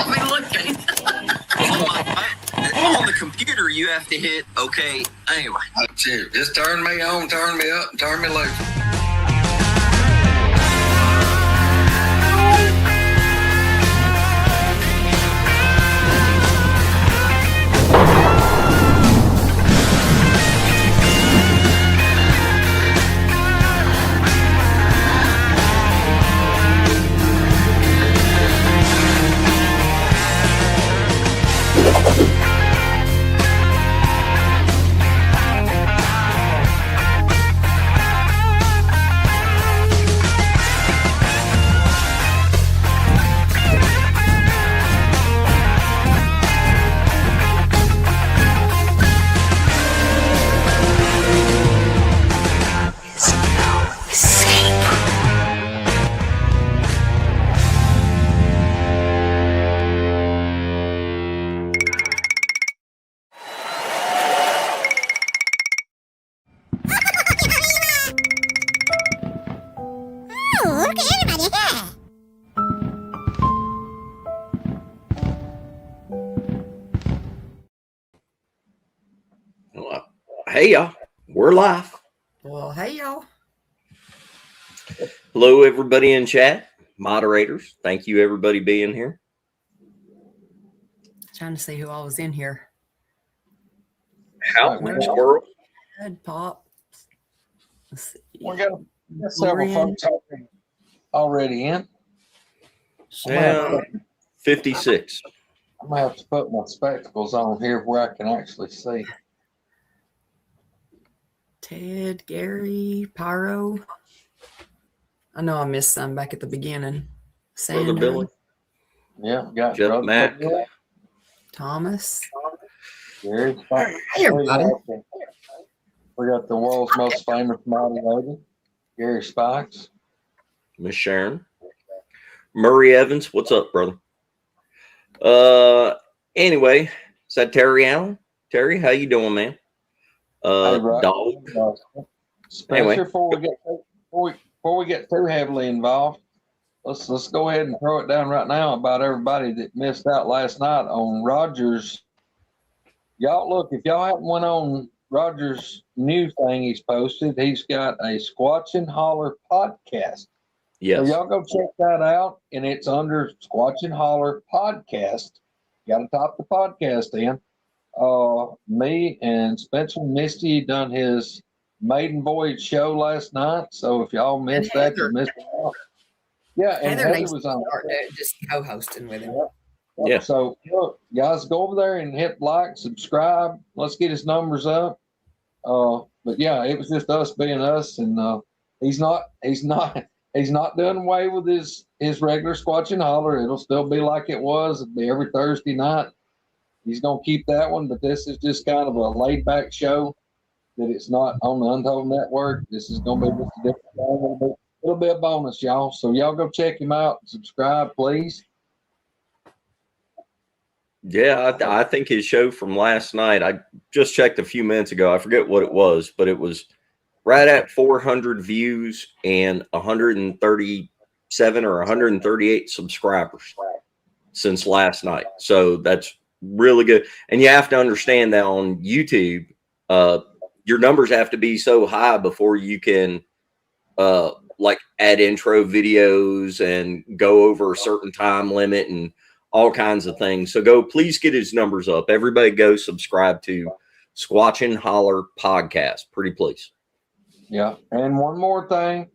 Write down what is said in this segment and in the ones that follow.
me looking. On the computer, you have to hit OK. Anyway. Just turn me on, turn me up, and turn me loose. Hey, y'all. We're live. Well, hey, y'all. Hello, everybody in chat. Moderators, thank you, everybody, being here. Trying to see who all was in here. How much squirrel? Ed Pop. Let's see. We got several folks already in. Yeah, 56. I'm going to have to put my spectacles on here where I can actually see. Ted, Gary, Pyro. I know I missed some back at the beginning. Brother Billy. Yeah, got Jeff Brother Mack. Billy. Thomas. Gary's Hey, everybody. We got the world's most famous moderator, Gary Spikes. Miss Sharon. Murray Evans. What's up, brother? Anyway, is that Terry Allen? Terry, how you doing, man? Hey, right. Dog. Especially Anyway. before we get too heavily involved, let's go ahead and throw it down right now about everybody that missed out last night on Roger's. Y'all look, if y'all haven't went on Roger's new thing he's posted, he's got a Squatch and Holler podcast. Yes. So y'all go check that out, and it's under Squatch and Holler podcast. You got to top the podcast in. Me and Spencer Misty done his maiden voyage show last night. So if y'all missed that, you missed it out. Yeah, and Heather was on just co-hosting with him. Yeah. So look, guys, go over there and hit like, subscribe. Let's get his numbers up. But yeah, it was just us being us, and he's not doing away with his regular Squatch and Holler. It'll still be like it was. It'll be every Thursday night. He's going to keep that one, but this is just kind of a laid-back show that it's not on the Untold Network. This is going to be just a different thing. It'll be a bonus, y'all. So y'all go check him out and subscribe, please. Yeah, I think his show from last night, I just checked a few minutes ago. I forget what it was, but it was right at 400 views and 137 or 138 subscribers since last night. So that's really good. And you have to understand that on YouTube, your numbers have to be so high before you can like add intro videos and go over a certain time limit and all kinds of things. So please get his numbers up. Everybody go subscribe to Squatch and Holler podcast. Pretty please. Yeah. And one more thing,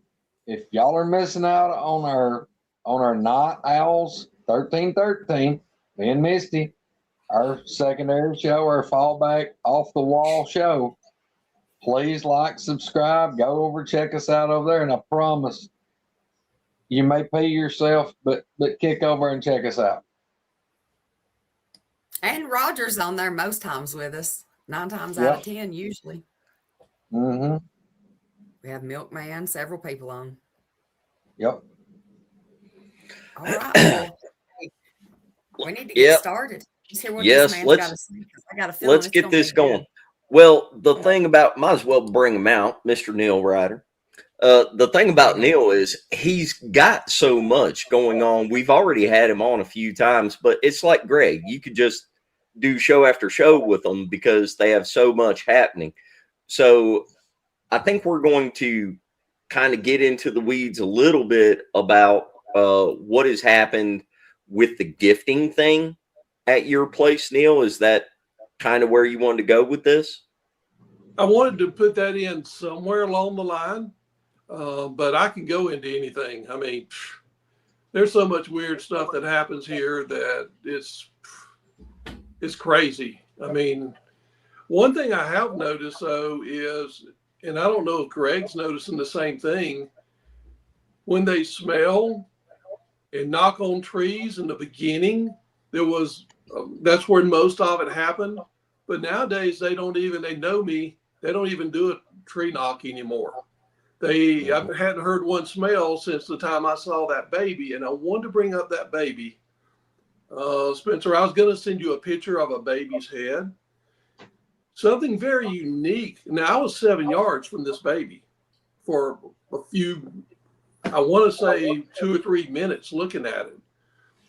if y'all are missing out on our Night Owls 1313, me and Misty, our secondary show, our fallback off the wall show, please like, subscribe, go over, check us out over there. And I promise you may pay yourself, but kick over and check us out. And Roger's on there most times with us. 9 times out of 10, usually. Mm-hmm. We have Milkman, several people on. Yep. All right. Well, we need to get started. Yes, let's get this going. Well, the thing about, might as well bring him out, Mr. Neal Ryder. The thing about Neal is he's got so much going on. We've already had him on a few times, but it's like Greg. You could just do show after show with them because they have so much happening. So I think we're going to kind of get into the weeds a little bit about what has happened with the gifting thing at your place, Neal. Is that kind of where you wanted to go with this? I wanted to put that in somewhere along the line, but I can go into anything. I mean, there's so much weird stuff that happens here that it's crazy. I mean, one thing I have noticed though is, and I don't know if Greg's noticing the same thing, when they smell and knock on trees in the beginning, there was, that's where most of it happened. But nowadays they know me, they don't even do a tree knock anymore. I hadn't heard one smell since the time I saw that baby, and I wanted to bring up that baby. Spencer, I was going to send you a picture of a baby's head. Something very unique. Now, I was 7 yards from this baby for a few, I want to say 2 or 3 minutes looking at it.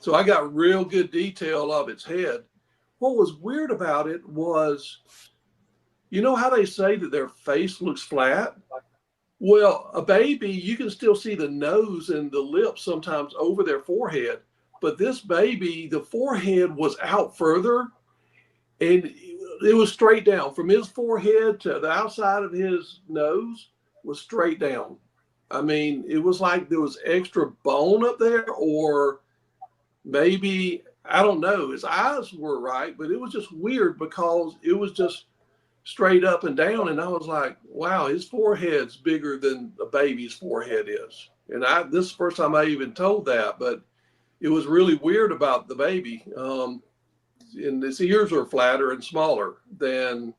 So I got real good detail of its head. What was weird about it was, you know how they say that their face looks flat? Well, a baby, you can still see the nose and the lips sometimes over their forehead. But this baby, the forehead was out further, and it was straight down. From his forehead to the outside of his nose was straight down. I mean, it was like there was extra bone up there, or maybe, I don't know, his eyes were right, but it was just weird because it was just straight up and down. And I was like, wow, his forehead's bigger than a baby's forehead is. And this is the first time I even told that, but it was really weird about the baby. And his ears are flatter and smaller than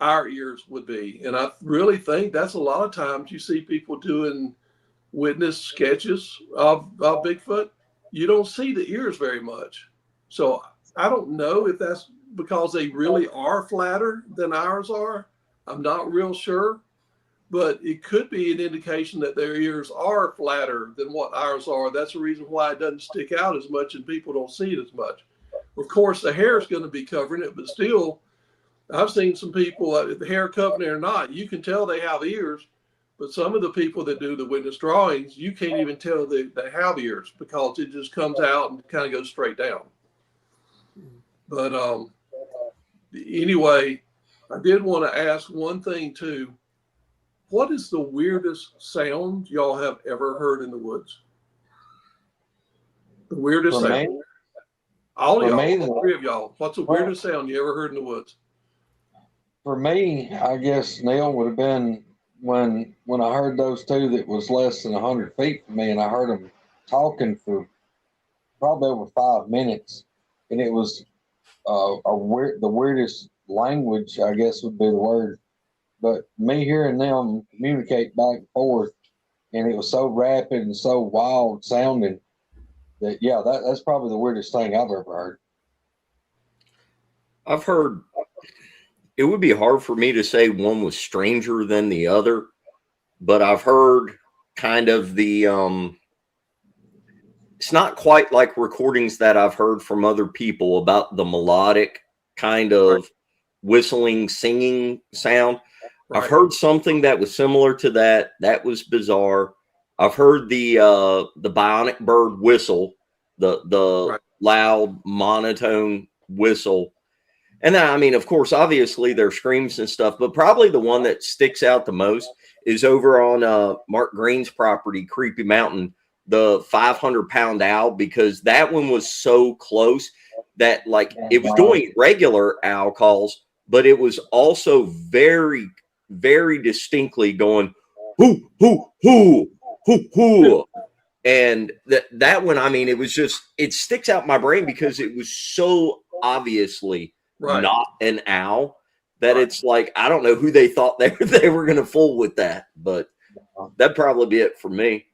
our ears would be. And I really think that's a lot of times you see people doing witness sketches of Bigfoot. You don't see the ears very much. So I don't know if that's because they really are flatter than ours are. I'm not real sure, but it could be an indication that their ears are flatter than what ours are. That's the reason why it doesn't stick out as much and people don't see it as much. Of course, the hair is going to be covering it, but still, I've seen some people, the hair covering it or not, you can tell they have ears, but some of the people that do the witness drawings, you can't even tell they have ears because it just comes out and kind of goes straight down. But anyway, I did want to ask one thing too. What is the weirdest sound y'all have ever heard in the woods? The weirdest sound. All of y'all, all three of y'all. What's the weirdest sound you ever heard in the woods? For me, I guess Neal would have been when I heard those two that was less than 100 feet from me, and I heard them talking for probably over 5 minutes, and it was the weirdest language, I guess would be the word. But me hearing them communicate back and forth, and it was so rapid and so wild sounding that, yeah, that's probably the weirdest thing I've ever heard. I've heard, it would be hard for me to say one was stranger than the other, but I've heard kind of the, it's not quite like recordings that I've heard from other people about the melodic kind of whistling, singing sound. I've heard something that was similar to that. That was bizarre. I've heard the bionic bird whistle, the loud monotone whistle. And then, I mean, of course, obviously there's screams and stuff, but probably the one that sticks out the most is over on Mark Green's property, Creepy Mountain, the 500-pound owl, because that one was so close that, like, it was doing regular owl calls, but it was also very, very distinctly going, hoo, hoo, hoo, hoo, hoo. And that one, I mean, it was just, it sticks out in my brain because it was so obviously not an owl that it's like, I don't know who they thought they were going to fool with that, but that'd probably be it for me.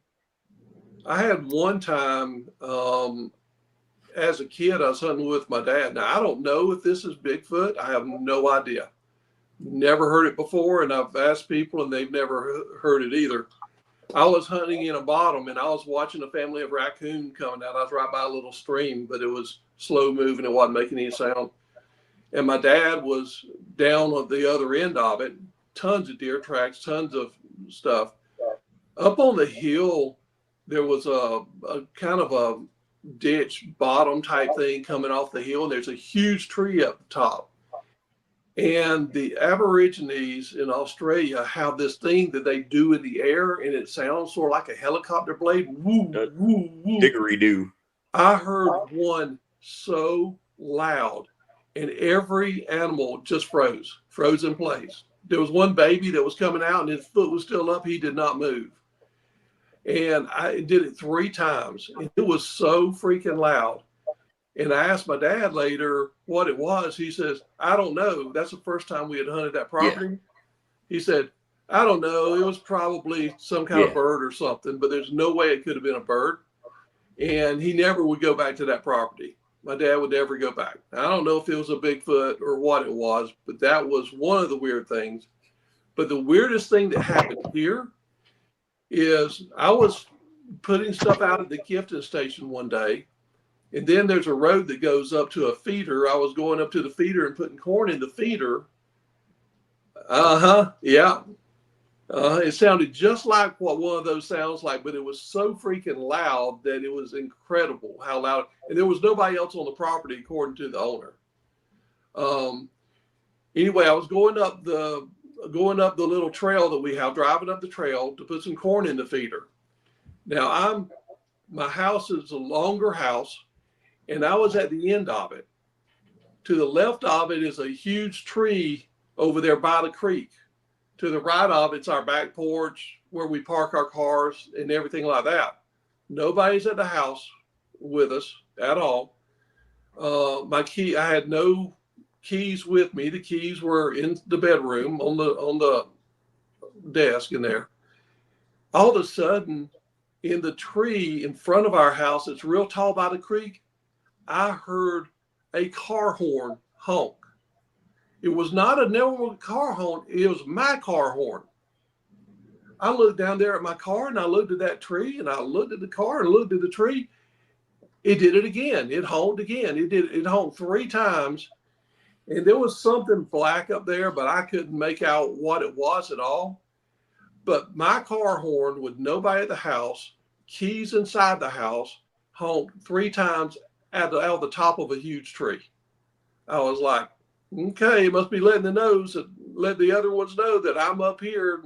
I had one time, as a kid, I was hunting with my dad. Now, I don't know if this is Bigfoot. I have no idea. Never heard it before, and I've asked people, and they've never heard it either. I was hunting in a bottom and I was watching a family of raccoon coming out. I was right by a little stream, but it was slow moving. It wasn't making any sound. And my dad was down at the other end of it. Tons of deer tracks, tons of stuff. Up on the hill, there was a kind of a ditch bottom type thing coming off the hill. And there's a huge tree up the top. And the Aborigines in Australia have this thing that they do in the air, and it sounds sort of like a helicopter blade. Woo, woo, woo. Dickory-doo. I heard one so loud, and every animal just froze in place. There was one baby that was coming out, and his foot was still up. He did not move. And I did it 3 times, and it was so freaking loud. And I asked my dad later what it was. He says, I don't know. That's the first time we had hunted that property. Yeah. He said, I don't know. It was probably some kind of bird or something, but there's no way it could have been a bird. And he never would go back to that property. My dad would never go back. I don't know if it was a Bigfoot or what it was, but that was one of the weird things. But the weirdest thing that happened here is I was putting stuff out at the gifting station one day. And then there's a road that goes up to a feeder. I was going up to the feeder and putting corn in the feeder. Yeah. It sounded just like what one of those sounds like, but it was so freaking loud that it was incredible how loud. And there was nobody else on the property, according to the owner. Anyway, I was going up the little trail that we have, driving up the trail to put some corn in the feeder. Now my house is a longer house. And I was at the end of it. To the left of it is a huge tree over there by the creek. To the right of it's our back porch where we park our cars and everything like that. Nobody's at the house with us at all. I had no keys with me. The keys were in the bedroom on the desk in there. All of a sudden, in the tree in front of our house, it's real tall by the creek, I heard a car horn honk. It was not a normal car horn. It was my car horn. I looked down there at my car and I looked at that tree and I looked at the car and looked at the tree. It did it again. It honked again. It honked 3 times. And there was something black up there, but I couldn't make out what it was at all. But my car horn with nobody at the house, keys inside the house, honked 3 times out of the top of a huge tree. I was like, okay, it must be let the other ones know that I'm up here,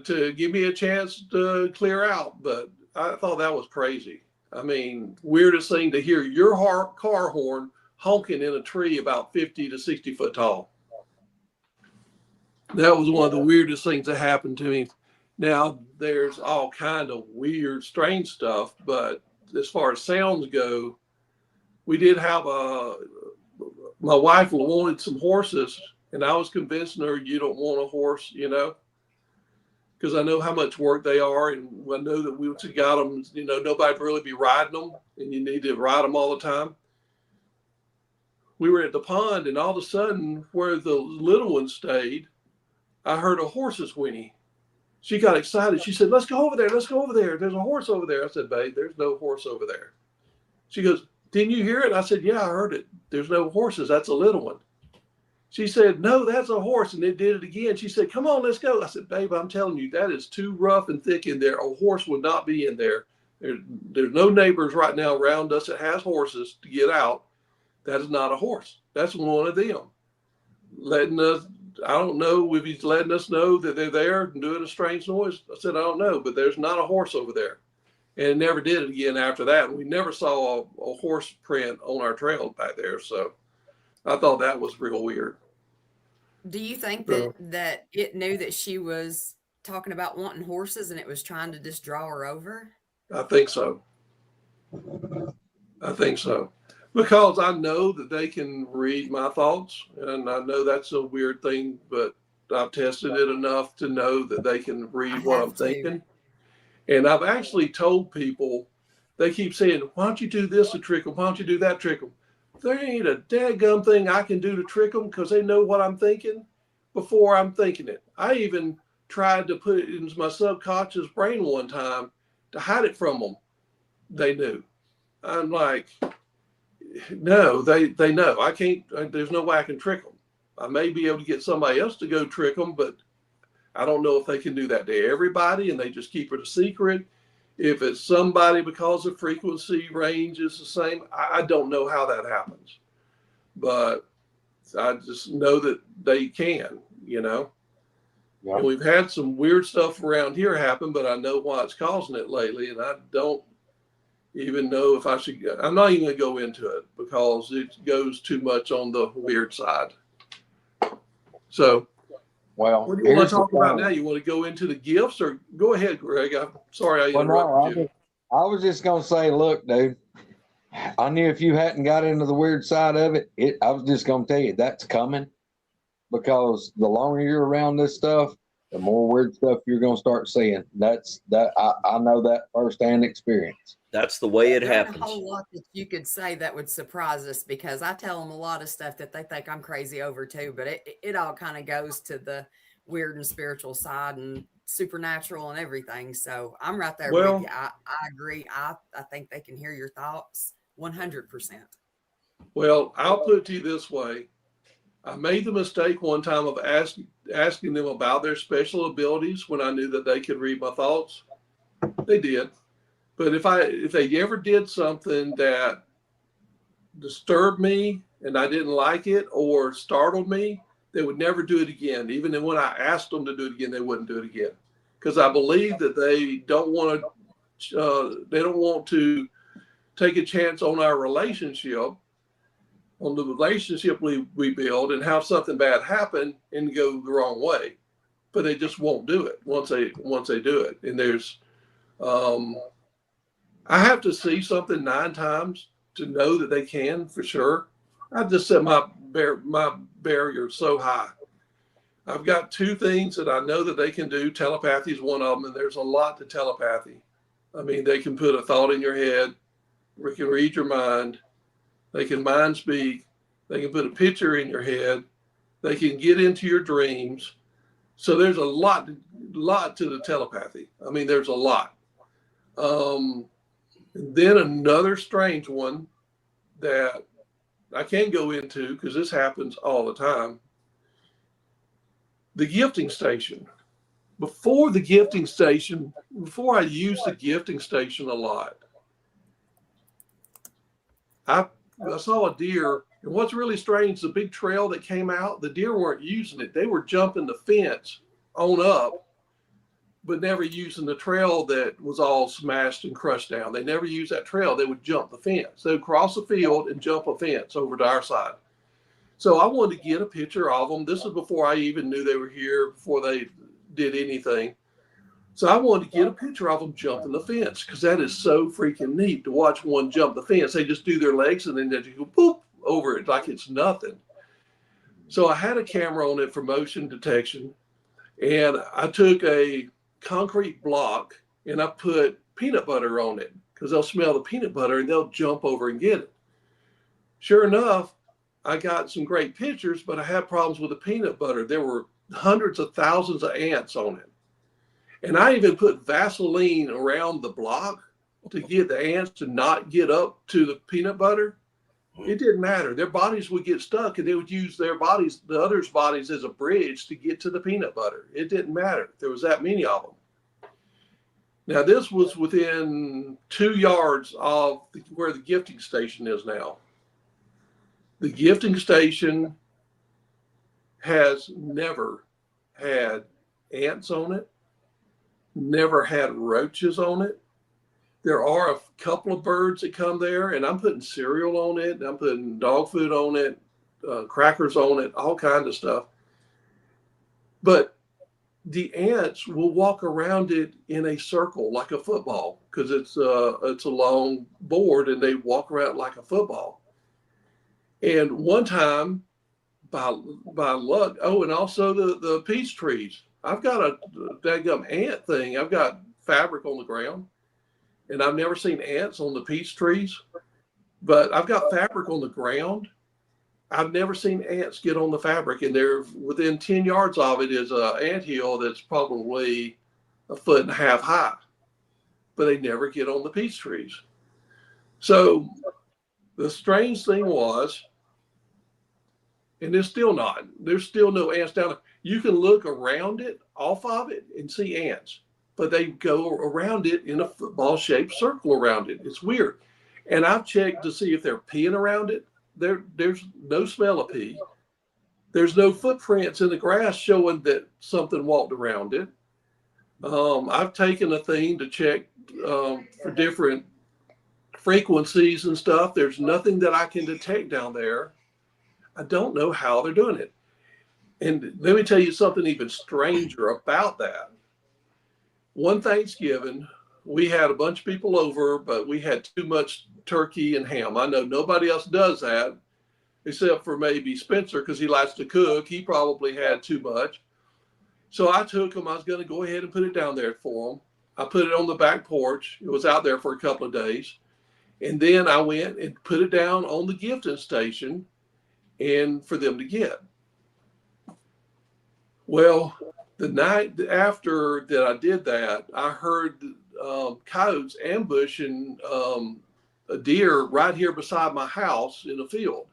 to give me a chance to clear out. But I thought that was crazy. I mean, weirdest thing to hear your car horn honking in a tree about 50 to 60 foot tall. That was one of the weirdest things that happened to me. Now, there's all kind of weird, strange stuff, but as far as sounds go, we did have my wife wanted some horses, and I was convincing her, you don't want a horse, because I know how much work they are, and I know that once you got them, nobody'd really be riding them, and you need to ride them all the time. We were at the pond, and all of a sudden, where the little one stayed, I heard a horse's whinny. She got excited. She said, let's go over there. Let's go over there. There's a horse over there. I said, babe, there's no horse over there. She goes, didn't you hear it? I said, yeah, I heard it. There's no horses. That's a little one. She said, no, that's a horse. And it did it again. She said, come on, let's go. I said, babe, I'm telling you, that is too rough and thick in there. A horse would not be in there. There's no neighbors right now around us that has horses to get out. That is not a horse. That's one of them. Letting us, I don't know if he's letting us know that they're there and doing a strange noise. I said, I don't know, but there's not a horse over there. And it never did it again after that. We never saw a horse print on our trail back there. So I thought that was real weird. Do you think that it knew that she was talking about wanting horses and it was trying to just draw her over? I think so. Because I know that they can read my thoughts, and I know that's a weird thing, but I've tested it enough to know that they can read what I'm thinking. And I've actually told people, they keep saying, why don't you do this to trick them? Why don't you do that to trick them? There ain't a dadgum thing I can do to trick them because they know what I'm thinking before I'm thinking it. I even tried to put it into my subconscious brain one time to hide it from them, they knew. I'm like, no, they know. I can't, there's no way I can trick them. I may be able to get somebody else to go trick them, but I don't know if they can do that to everybody and they just keep it a secret. If it's somebody because the frequency range is the same, I don't know how that happens. But I just know that they can, you know. Yeah. And we've had some weird stuff around here happen, but I know why it's causing it lately, and I don't even know if I should. I'm not even going to go into it because it goes too much on the weird side. So, Well, what do you want here's to the talk about thing. now? You want to go into the gifts, or go ahead, Greg? I'm sorry I Well, interrupted no, you. I was just gonna say, look, dude, I knew if you hadn't got into the weird side of it, I was just gonna tell you that's coming, because the longer you're around this stuff, the more weird stuff you're gonna start seeing. I know that firsthand experience. That's the way it There ain't a happens. whole lot that you could say that would surprise us, because I tell them a lot of stuff that they think I'm crazy over too, but it all kind of goes to the weird and spiritual side and supernatural and everything. So I'm right there with you. Well, I agree. I think they can hear your thoughts 100%. well, I'll put it to you this way. I made the mistake one time of asking them about their special abilities when I knew that they could read my thoughts. They did. But if they ever did something that disturbed me and I didn't like it or startled me, they would never do it again. Even when I asked them to do it again, they wouldn't do it again, because I believe that they don't want to take a chance on our relationship, on the relationship we build, and have something bad happen and go the wrong way. But they just won't do it once they do it. And there's I have to see something 9 times to know that they can for sure. I just set my barrier so high. I've got 2 things that I know that they can do. Telepathy is one of them, and there's a lot to telepathy. I mean, they can put a thought in your head. They can read your mind. They can mind speak. They can put a picture in your head. They can get into your dreams. So there's a lot to the telepathy. I mean, there's a lot. And then another strange one that I can go into, because this happens all the time. The gifting station. Before I used the gifting station a lot, I saw a deer, and what's really strange, the big trail that came out, the deer weren't using it. They were jumping the fence on up, but never using the trail that was all smashed and crushed down. They never used that trail. They would jump the fence. They would cross the field and jump a fence over to our side. So I wanted to get a picture of them. This is before I even knew they were here, before they did anything. So I wanted to get a picture of them jumping the fence, because that is so freaking neat to watch one jump the fence. They just do their legs and then they just go boop over it like it's nothing. So I had a camera on it for motion detection, and I took a concrete block and I put peanut butter on it, because they'll smell the peanut butter and they'll jump over and get it. Sure enough, I got some great pictures, but I had problems with the peanut butter. There were hundreds of thousands of ants on it. And I even put Vaseline around the block to get the ants to not get up to the peanut butter. It didn't matter. Their bodies would get stuck, and they would use their bodies, the others' bodies, as a bridge to get to the peanut butter. It didn't matter. There was that many of them. Now, this was within 2 yards of where the gifting station is now. The gifting station has never had ants on it, never had roaches on it. There are a couple of birds that come there, and I'm putting cereal on it, and I'm putting dog food on it, crackers on it, all kinds of stuff. But the ants will walk around it in a circle like a football, because it's a long board, and they walk around like a football. And one time, by luck, and also the peach trees. I've got a daggum ant thing. I've got fabric on the ground, and I've never seen ants on the peach trees, but I've got fabric on the ground, I've never seen ants get on the fabric, and they're within 10 yards of it is an anthill that's probably 1.5 feet high, but they never get on the peach trees. So the strange thing was, and there's still no ants down there. You can look around it, off of it, and see ants, but they go around it in a football shaped circle around it. It's weird. And I've checked to see if they're peeing around it. There's no smell of pee. There's no footprints in the grass showing that something walked around it. I've taken a thing to check for different frequencies and stuff. There's nothing that I can detect down there. I don't know how they're doing it. And let me tell you something even stranger about that. One Thanksgiving, we had a bunch of people over, but we had too much turkey and ham. I know nobody else does that except for maybe Spencer, because he likes to cook. He probably had too much. So I took him. I was going to go ahead and put it down there for him. I put it on the back porch. It was out there for a couple of days. And then I went and put it down on the gifting station and for them to get. Well, the night after that I did that, I heard coyotes ambushing a deer right here beside my house in a field.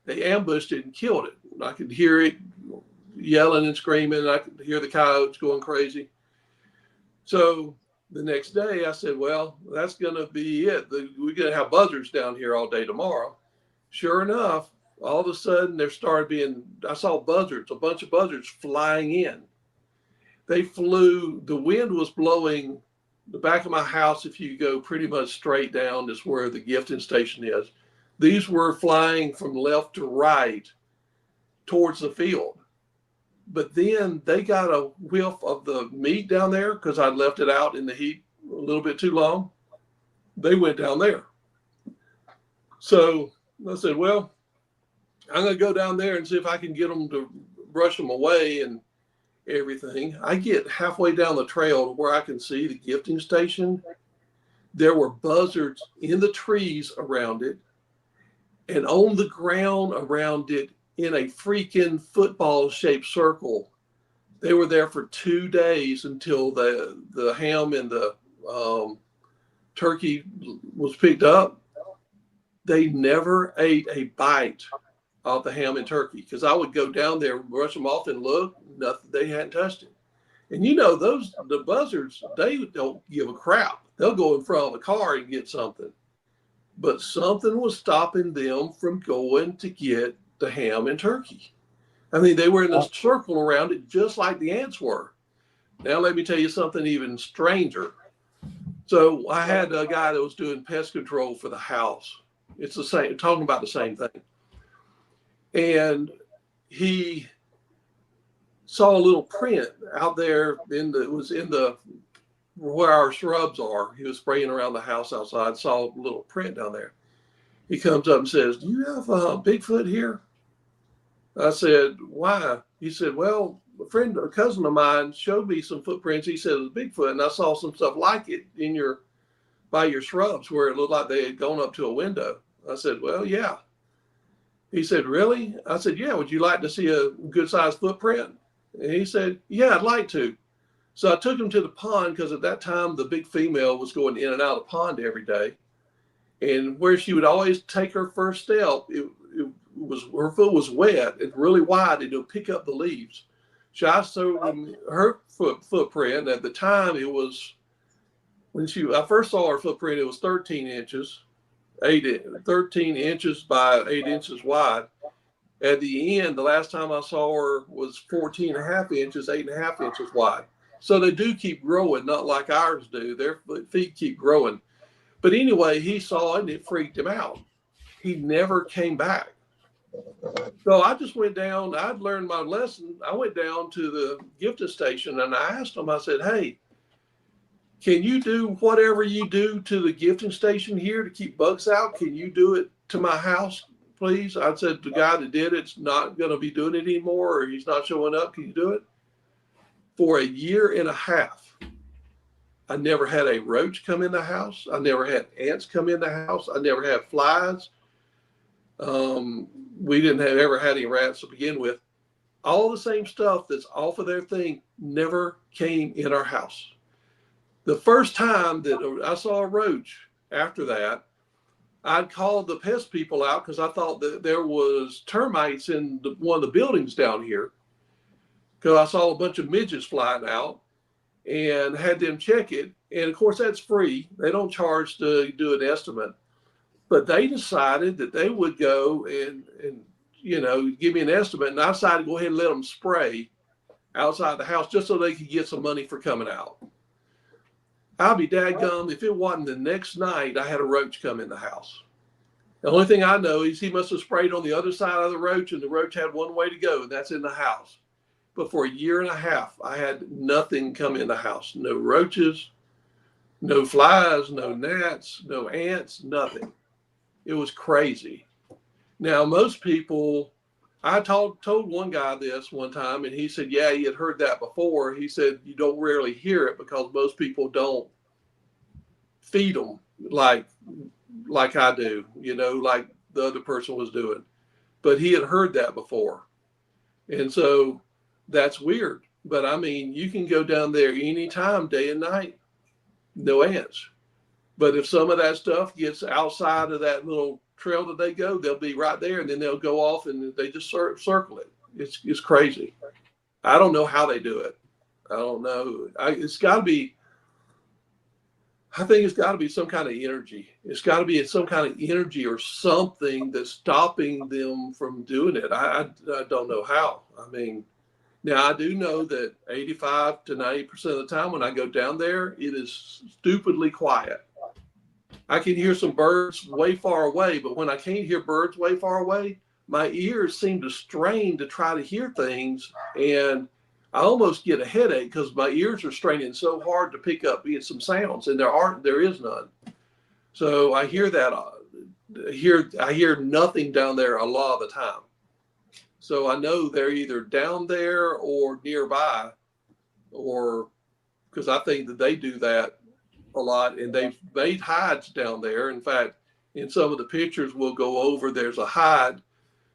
They ambushed it and killed it. I could hear it yelling and screaming. I could hear the coyotes going crazy. So the next day I said, well, that's going to be it. We're going to have buzzards down here all day tomorrow. Sure enough, all of a sudden there started being, I saw buzzards, a bunch of buzzards flying in. They flew, the wind was blowing the back of my house. If you go pretty much straight down is where the gifting station is. These were flying from left to right towards the field. But then they got a whiff of the meat down there because I'd left it out in the heat a little bit too long. They went down there. So I said, well, I'm going to go down there and see if I can get them to brush them away and everything. I get halfway down the trail to where I can see the gifting station. There were buzzards in the trees around it and on the ground around it in a freaking football shaped circle. They were there for 2 days until the ham and the turkey was picked up. They never ate a bite of the ham and turkey because I would go down there, brush them off and look, nothing, they hadn't touched it. And you know, the buzzards, they don't give a crap. They'll go in front of a car and get something. But something was stopping them from going to get the ham and turkey. I mean, they were in a circle around it just like the ants were. Now, let me tell you something even stranger. So I had a guy that was doing pest control for the house. It's the same, talking about the same thing. And he saw a little print out there it was in the where our shrubs are. He was spraying around the house outside, saw a little print down there. He comes up and says, do you have a Bigfoot here? I said, why? He said, well, a cousin of mine showed me some footprints. He said it was Bigfoot, and I saw some stuff like it by your shrubs where it looked like they had gone up to a window. I said, well, yeah. He said, really? I said, yeah, would you like to see a good sized footprint? And he said, yeah, I'd like to. So I took him to the pond because at that time the big female was going in and out of the pond every day. And where she would always take her first step, her foot was wet and really wide, and it would pick up the leaves. So I showed him her footprint. At the time, it was I first saw her footprint, it was 13 inches, 13 inches by 8 inches wide. At the end, the last time I saw her was 14 and a half inches, 8.5 inches wide. So they do keep growing, not like ours do. Their feet keep growing. But anyway, he saw it and it freaked him out. He never came back. So I just went down. I'd learned my lesson. I went down to the gifting station and I asked him, I said, hey, can you do whatever you do to the gifting station here to keep bugs out? Can you do it to my house, please? I said, the guy that did it's not going to be doing it anymore, or he's not showing up. Can you do it? For 1.5 years, I never had a roach come in the house. I never had ants come in the house. I never had flies. We didn't have ever had any rats to begin with. All the same stuff that's off of their thing never came in our house. The first time that I saw a roach after that, I'd called the pest people out because I thought that there was termites in one of the buildings down here, because I saw a bunch of midges flying out and had them check it. And of course, that's free. They don't charge to do an estimate. But they decided that they would go and give me an estimate. And I decided to go ahead and let them spray outside the house just so they could get some money for coming out. I'll be dadgum if it wasn't the next night I had a roach come in the house. The only thing I know is he must have sprayed on the other side of the roach, and the roach had one way to go, and that's in the house. But for a year and a half, I had nothing come in the house. No roaches, no flies, no gnats, no ants, nothing. It was crazy. Now, most people, I told one guy this one time, and he said, yeah, he had heard that before. He said, you don't rarely hear it because most people don't feed them like I do, like the other person was doing. But he had heard that before. And so that's weird. But I mean, you can go down there anytime, day and night, no ants. But if some of that stuff gets outside of that little trail that they go, they'll be right there, and then they'll go off and they just circle it. It's crazy. I don't know how they do it. I don't know. It's got to be, I think it's got to be some kind of energy. It's got to be some kind of energy or something that's stopping them from doing it. I don't know how. I mean, now I do know that 85 to 90% of the time when I go down there, it is stupidly quiet. I can hear some birds way far away, but when I can't hear birds way far away, my ears seem to strain to try to hear things, and I almost get a headache because my ears are straining so hard to pick up some sounds, and there is none. So I hear that. I hear nothing down there a lot of the time. So I know they're either down there or nearby, or because I think that they do that a lot, and they've made hides down there. In fact, in some of the pictures we'll go over, there's a hide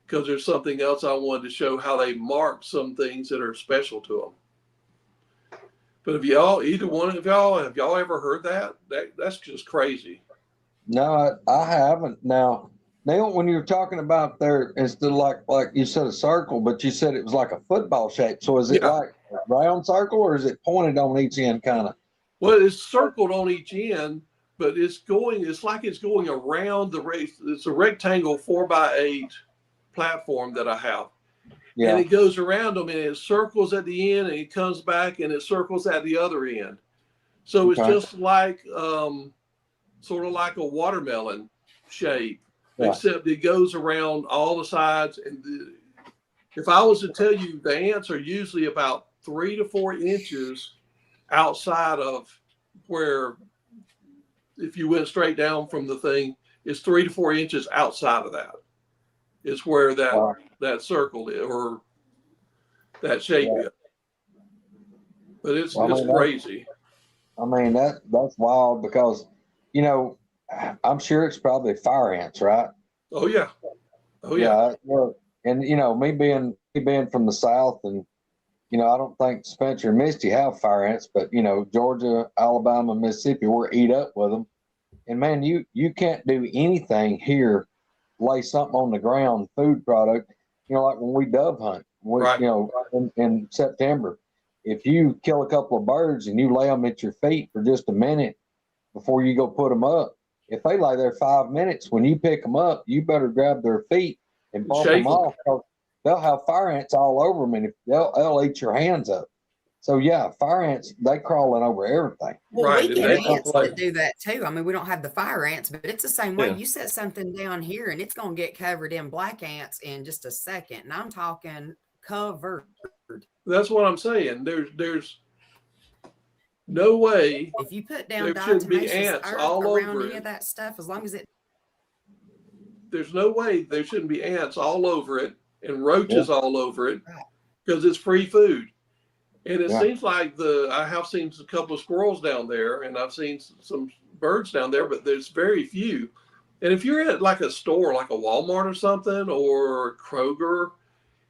because there's something else I wanted to show how they mark some things that are special to them. But have y'all ever heard that? That's just crazy. No, I haven't. Now, Neal, when you were talking about there, instead of like you said a circle, but you said it was like a football shape. So is it like a round circle, or is it pointed on each end kind of? Well, it's circled on each end, but it's like it's going around the race. It's a rectangle 4x8 platform that I have. Yeah. And it goes around them, and it circles at the end, and it comes back, and it circles at the other end. So it's just like, sort of like a watermelon shape, except it goes around all the sides. And if I was to tell you, the ants are usually about 3 to 4 inches outside of where, if you went straight down from the thing, it's 3 to 4 inches outside of that. It's where that circle is, or that shape is. But it's crazy. I mean, that's wild because, I'm sure it's probably fire ants, right? Oh yeah. Oh yeah. And me being from the South, and I don't think Spencer and Misty have fire ants, but Georgia, Alabama, Mississippi, we're eat up with them. And man, you can't do anything here, lay something on the ground, food product, like when we dove hunt, in September. If you kill a couple of birds and you lay them at your feet for just a minute before you go put them up, if they lay there 5 minutes, when you pick them up, you better grab their feet and bump them off. They'll have fire ants all over them, and they'll eat your hands up. So yeah, fire ants, they crawling over everything. Well, we get ants that do that too. I mean, we don't have the fire ants, but it's the same way. You set something down here, and it's going to get covered in black ants in just a second. And I'm talking covered. That's what I'm saying. There's no way. If you put down diatomaceous earth all around any of that stuff, as long as it. There's no way there shouldn't be ants all over it and roaches all over it, because it's free food. And it seems like I have seen a couple of squirrels down there, and I've seen some birds down there, but there's very few. And if you're at like a store, like a Walmart or something, or Kroger,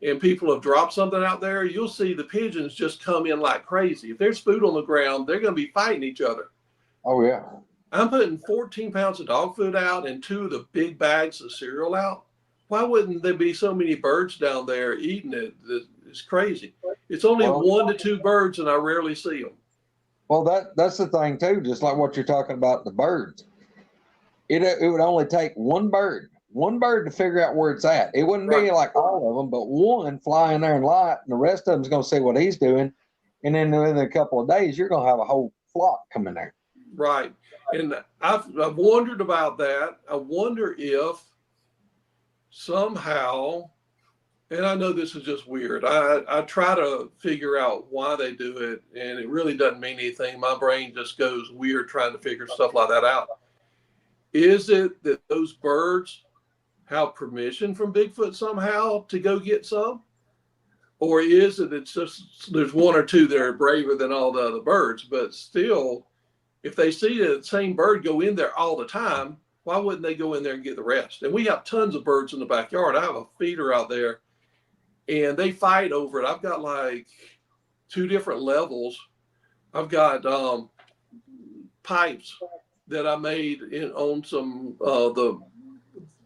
and people have dropped something out there, you'll see the pigeons just come in like crazy. If there's food on the ground, they're going to be fighting each other. Oh yeah. I'm putting 14 pounds of dog food out and 2 of the big bags of cereal out. Why wouldn't there be so many birds down there eating it? It's crazy. It's only Well, 1 to 2 birds, and I rarely see them. Well, that's the thing too. Just like what you're talking about, the birds. It would only take one bird to figure out where it's at. It wouldn't be like all of them, but one fly in there and light, and the rest of them's going to see what he's doing, and then in a couple of days, you're going to have a whole flock coming there. Right, and I've wondered about that. I wonder if somehow, and I know this is just weird. I try to figure out why they do it, and it really doesn't mean anything. My brain just goes weird trying to figure stuff like that out. Is it that those birds have permission from Bigfoot somehow to go get some? Or is it it's just there's 1 or 2 that are braver than all the other birds, but still, if they see the same bird go in there all the time, why wouldn't they go in there and get the rest? And we have tons of birds in the backyard. I have a feeder out there, and they fight over it. I've got like 2 different levels. I've got pipes that I made on some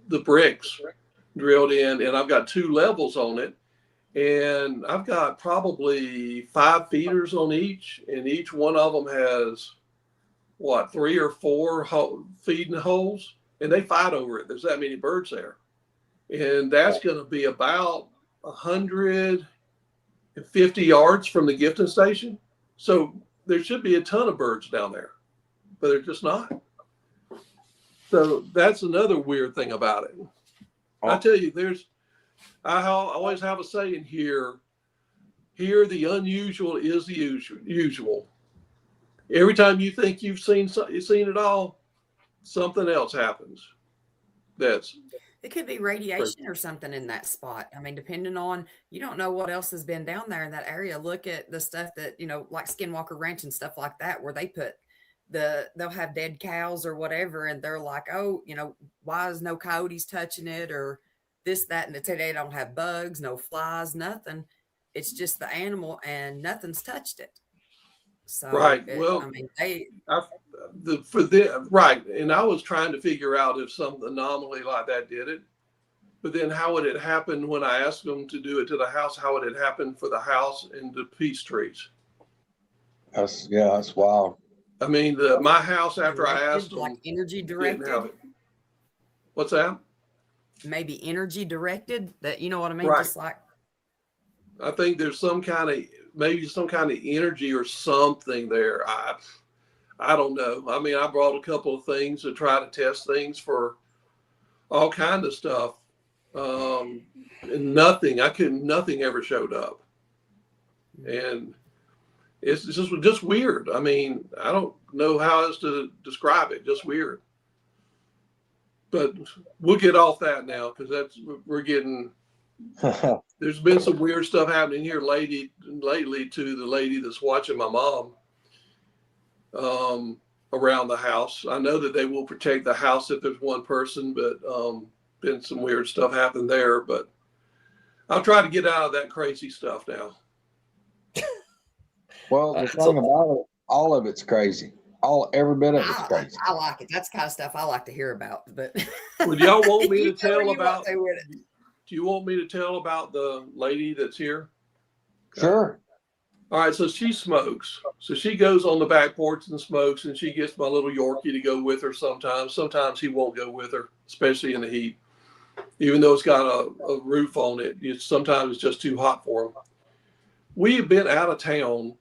the bricks drilled in, and I've got 2 levels on it, and I've got probably 5 feeders on each, and each one of them has 3 or 4 feeding holes, and they fight over it. There's that many birds there, and that's going to be about 150 yards from the gifting station. So there should be a ton of birds down there, but they're just not. So that's another weird thing about it. I tell you, I always have a saying here, the unusual is the usual. Every time you think you've seen it all, something else happens. It could be radiation or something in that spot. I mean, depending on, you don't know what else has been down there in that area. Look at the stuff that, like Skinwalker Ranch and stuff like that, where they put they'll have dead cows or whatever, and they're like, oh, why is no coyotes touching it, or this, that, and they don't have bugs, no flies, nothing. It's just the animal, and nothing's touched it. So right. Well, I mean, right. And I was trying to figure out if some anomaly like that did it, but then how would it happen when I asked them to do it to the house? How would it happen for the house and the peace trees? That's wild. I mean, my house, after I asked them, like energy directed. What's that? Maybe energy directed. That, you know what I mean? Right. Just like, I think there's some kind of energy or something there. I don't know. I mean, I brought a couple of things to try to test things for all kind of stuff, and nothing ever showed up, and it's just weird. I mean, I don't know how else to describe it. Just weird. But we'll get off that now, because we're getting. There's been some weird stuff happening here lately to the lady that's watching my mom around the house. I know that they will protect the house if there's one person, but been some weird stuff happened there. But I'll try to get out of that crazy stuff now. Well, the thing about it, all of it's crazy. Every bit of it's crazy. I like it. That's the kind of stuff I like to hear about. But would y'all want me to tell about? Do you want me to tell about the lady that's here? Sure. All right, so she smokes. So she goes on the back porch and smokes, and she gets my little Yorkie to go with her sometimes. Sometimes he won't go with her, especially in the heat. Even though it's got a roof on it, sometimes it's just too hot for him. We have been out of town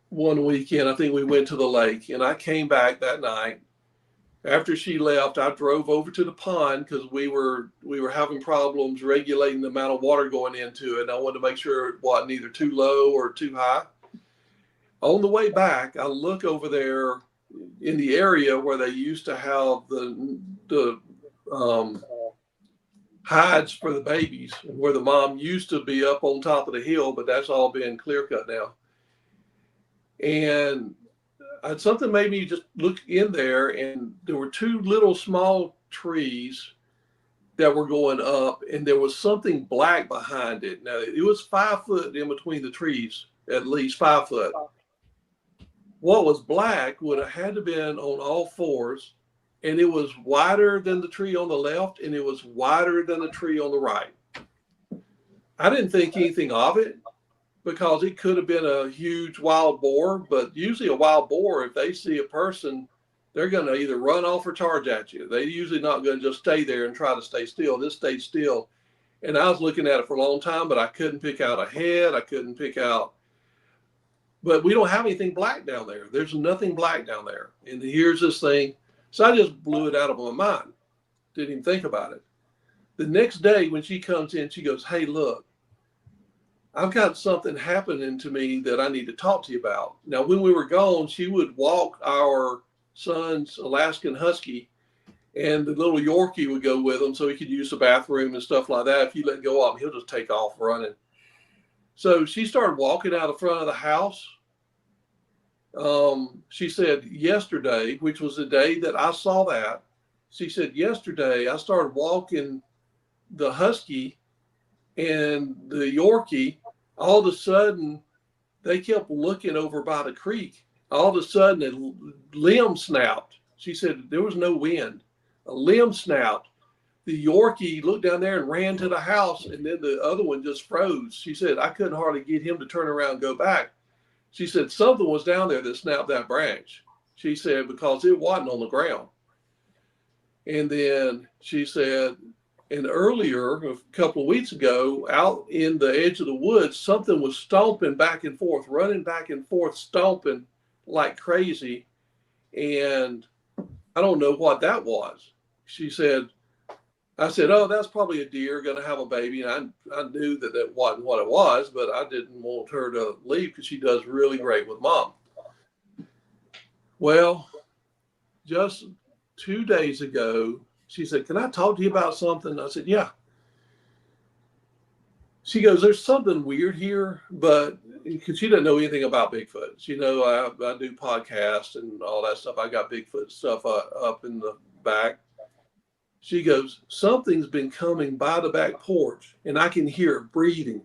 one weekend. I think we went to the lake, and I came back that night. After she left, I drove over to the pond because we were having problems regulating the amount of water going into it. And I wanted to make sure it wasn't either too low or too high. On the way back, I look over there in the area where they used to have the hides for the babies, where the mom used to be up on top of the hill, but that's all been clear cut now. And something made me just look in there, and there were two little small trees that were going up, and there was something black behind it. Now, it was 5 foot in between the trees, at least 5 foot. What was black would have had to been on all fours, and it was wider than the tree on the left, and it was wider than the tree on the right. I didn't think anything of it because it could have been a huge wild boar, but usually a wild boar, if they see a person, they're going to either run off or charge at you. They're usually not going to just stay there and try to stay still. This stayed still. And I was looking at it for a long time, but I couldn't pick out a head. I couldn't pick out. But we don't have anything black down there. There's nothing black down there. And here's this thing. So I just blew it out of my mind. Didn't even think about it. The next day when she comes in, she goes, "Hey, look, I've got something happening to me that I need to talk to you about." Now, when we were gone, she would walk our son's Alaskan Husky, and the little Yorkie would go with him so he could use the bathroom and stuff like that. If you let go of him, he'll just take off running. So she started walking out the front of the house. She said yesterday, which was the day that I saw that, she said yesterday I started walking the Husky and the Yorkie. All of a sudden, they kept looking over by the creek. All of a sudden, a limb snapped. She said there was no wind. A limb snapped. The Yorkie looked down there and ran to the house, and then the other one just froze. She said, I couldn't hardly get him to turn around and go back. She said something was down there that snapped that branch. She said because it wasn't on the ground. And then she said, and earlier, a couple of weeks ago, out in the edge of the woods, something was stomping back and forth, running back and forth, stomping like crazy. And I don't know what that was. She said, I said, oh, that's probably a deer going to have a baby. And I knew that that wasn't what it was, but I didn't want her to leave because she does really great with Mom. Well, just 2 days ago, she said, can I talk to you about something? I said, yeah. She goes, there's something weird here, but because she doesn't know anything about Bigfoot. She know I do podcasts and all that stuff. I got Bigfoot stuff up in the back. She goes, something's been coming by the back porch, and I can hear it breathing.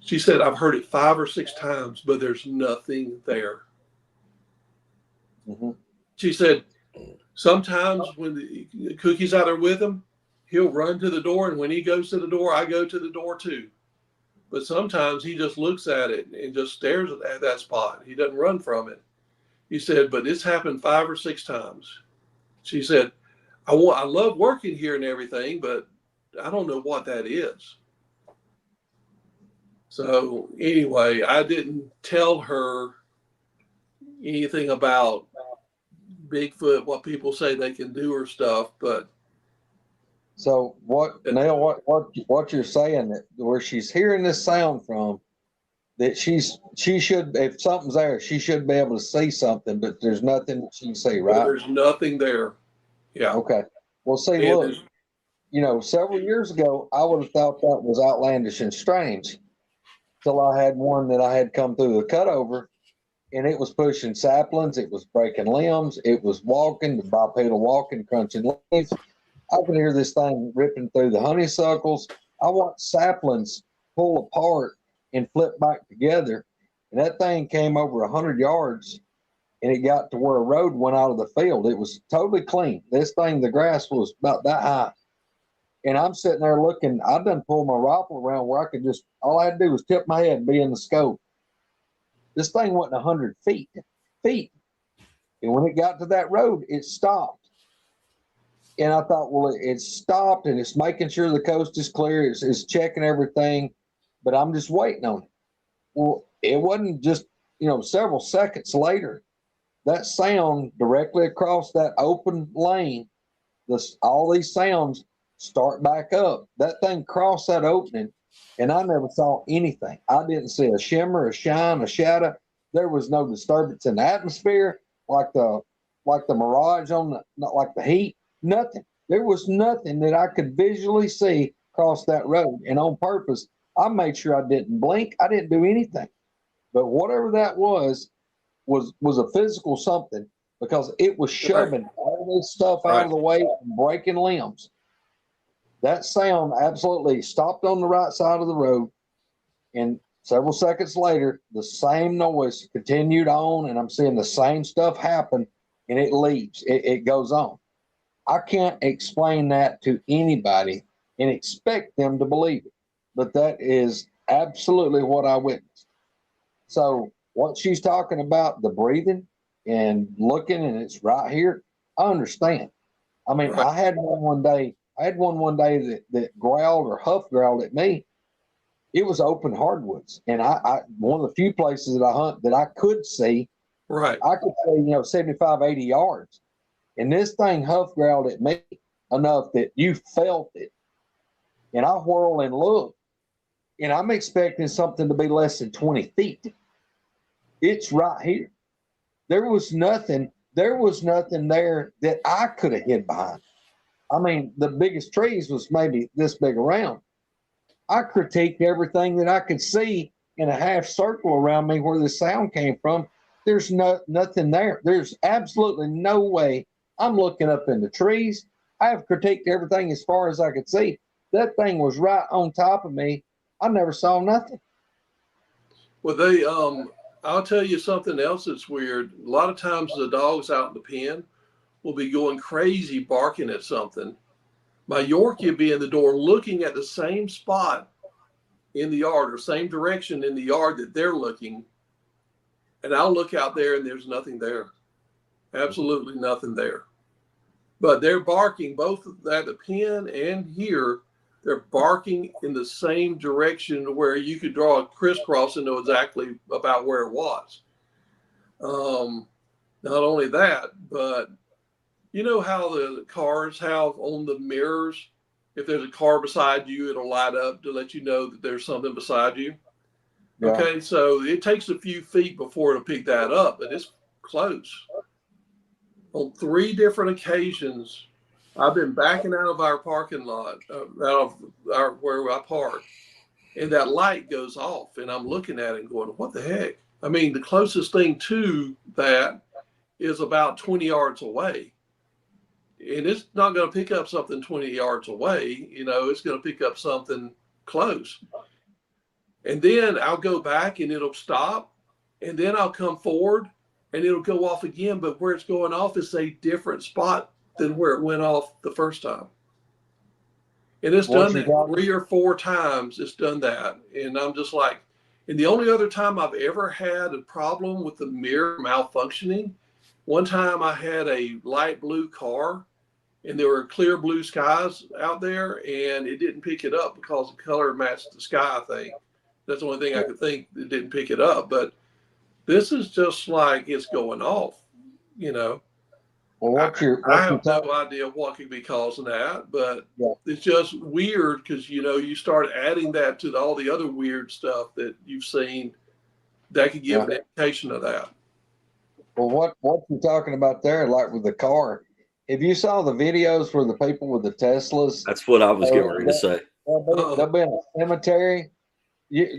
She said, I've heard it 5 or 6 times, but there's nothing there. Mm-hmm. She said, sometimes when the Cookie's out there with him, he'll run to the door, and when he goes to the door, I go to the door too. But sometimes he just looks at it and just stares at that spot. He doesn't run from it. He said, but it's happened 5 or 6 times. She said, I love working here and everything, but I don't know what that is. So anyway, I didn't tell her anything about Bigfoot, what people say they can do or stuff, but. So Neal, what you're saying, that where she's hearing this sound from, that she should, if something's there, she should be able to see something, but there's nothing that she can see, right? There's nothing there. Yeah. Okay. Well, see, look, several years ago, I would have thought that was outlandish and strange till I had one that I had come through the cutover, and it was pushing saplings, it was breaking limbs, it was walking, the bipedal walking, crunching leaves. I could hear this thing ripping through the honeysuckles. I watched saplings pull apart and flip back together, and that thing came over 100 yards, and it got to where a road went out of the field. It was totally clean. This thing, the grass was about that high, and I'm sitting there looking. I done pulled my rifle around where I could just, all I had to do was tip my head and be in the scope. This thing wasn't 100 feet, and when it got to that road, it stopped. And I thought, well, it stopped, and it's making sure the coast is clear. It's checking everything, but I'm just waiting on it. Well, it wasn't just, several seconds later, that sound directly across that open lane, all these sounds start back up. That thing crossed that opening, and I never saw anything. I didn't see a shimmer, a shine, a shadow. There was no disturbance in the atmosphere, like the mirage not like the heat. Nothing. There was nothing that I could visually see across that road. And on purpose, I made sure I didn't blink. I didn't do anything. But whatever that was a physical something, because it was shoving all this stuff out of the way and breaking limbs. That sound absolutely stopped on the right side of the road. And several seconds later, the same noise continued on, and I'm seeing the same stuff happen, and it leaves. It goes on. I can't explain that to anybody and expect them to believe it, but that is absolutely what I witnessed. So what she's talking about, the breathing and looking, and it's right here, I understand. I mean, I had one day that growled or huff growled at me. It was open hardwoods, and I one of the few places that I hunt that I could see. Right. I could say, 75, 80 yards. And this thing huff growled at me enough that you felt it. And I whirl and look, and I'm expecting something to be less than 20 feet. It's right here. There was nothing there that I could have hid behind. I mean, the biggest trees was maybe this big around. I critiqued everything that I could see in a half circle around me where the sound came from. There's nothing there. There's absolutely no way. I'm looking up in the trees. I have critiqued everything as far as I could see. That thing was right on top of me. I never saw nothing. Well, I'll tell you something else that's weird. A lot of times the dogs out in the pen will be going crazy barking at something. My Yorkie will be in the door looking at the same spot in the yard or same direction in the yard that they're looking. And I'll look out there and there's nothing there. Absolutely nothing there. But they're barking both at the pen and here. They're barking in the same direction where you could draw a crisscross and know exactly about where it was. Not only that, but you know how the cars have on the mirrors, if there's a car beside you, it'll light up to let you know that there's something beside you. Yeah. Okay, so it takes a few feet before it'll pick that up, but it's close. On 3 different occasions, I've been backing out of our parking lot, out of where I park, and that light goes off, and I'm looking at it and going, what the heck? I mean, the closest thing to that is about 20 yards away. And it's not going to pick up something 20 yards away. It's going to pick up something close. And then I'll go back and it'll stop. And then I'll come forward and it'll go off again. But where it's going off is a different spot than where it went off the first time. And it's done that 3 or 4 times. It's done that. And I'm just like, and the only other time I've ever had a problem with the mirror malfunctioning, one time I had a light blue car and there were clear blue skies out there and it didn't pick it up because the color matched the sky, I think. That's the only thing I could think that didn't pick it up. But this is just like it's going off, Well, I have no idea what could be causing that, but it's just weird because, you start adding that to all the other weird stuff that you've seen that could give an indication of that. Well, what you're talking about there, like with the car, if you saw the videos where the people with the Teslas, that's what I was getting ready to say. They'll be in a cemetery.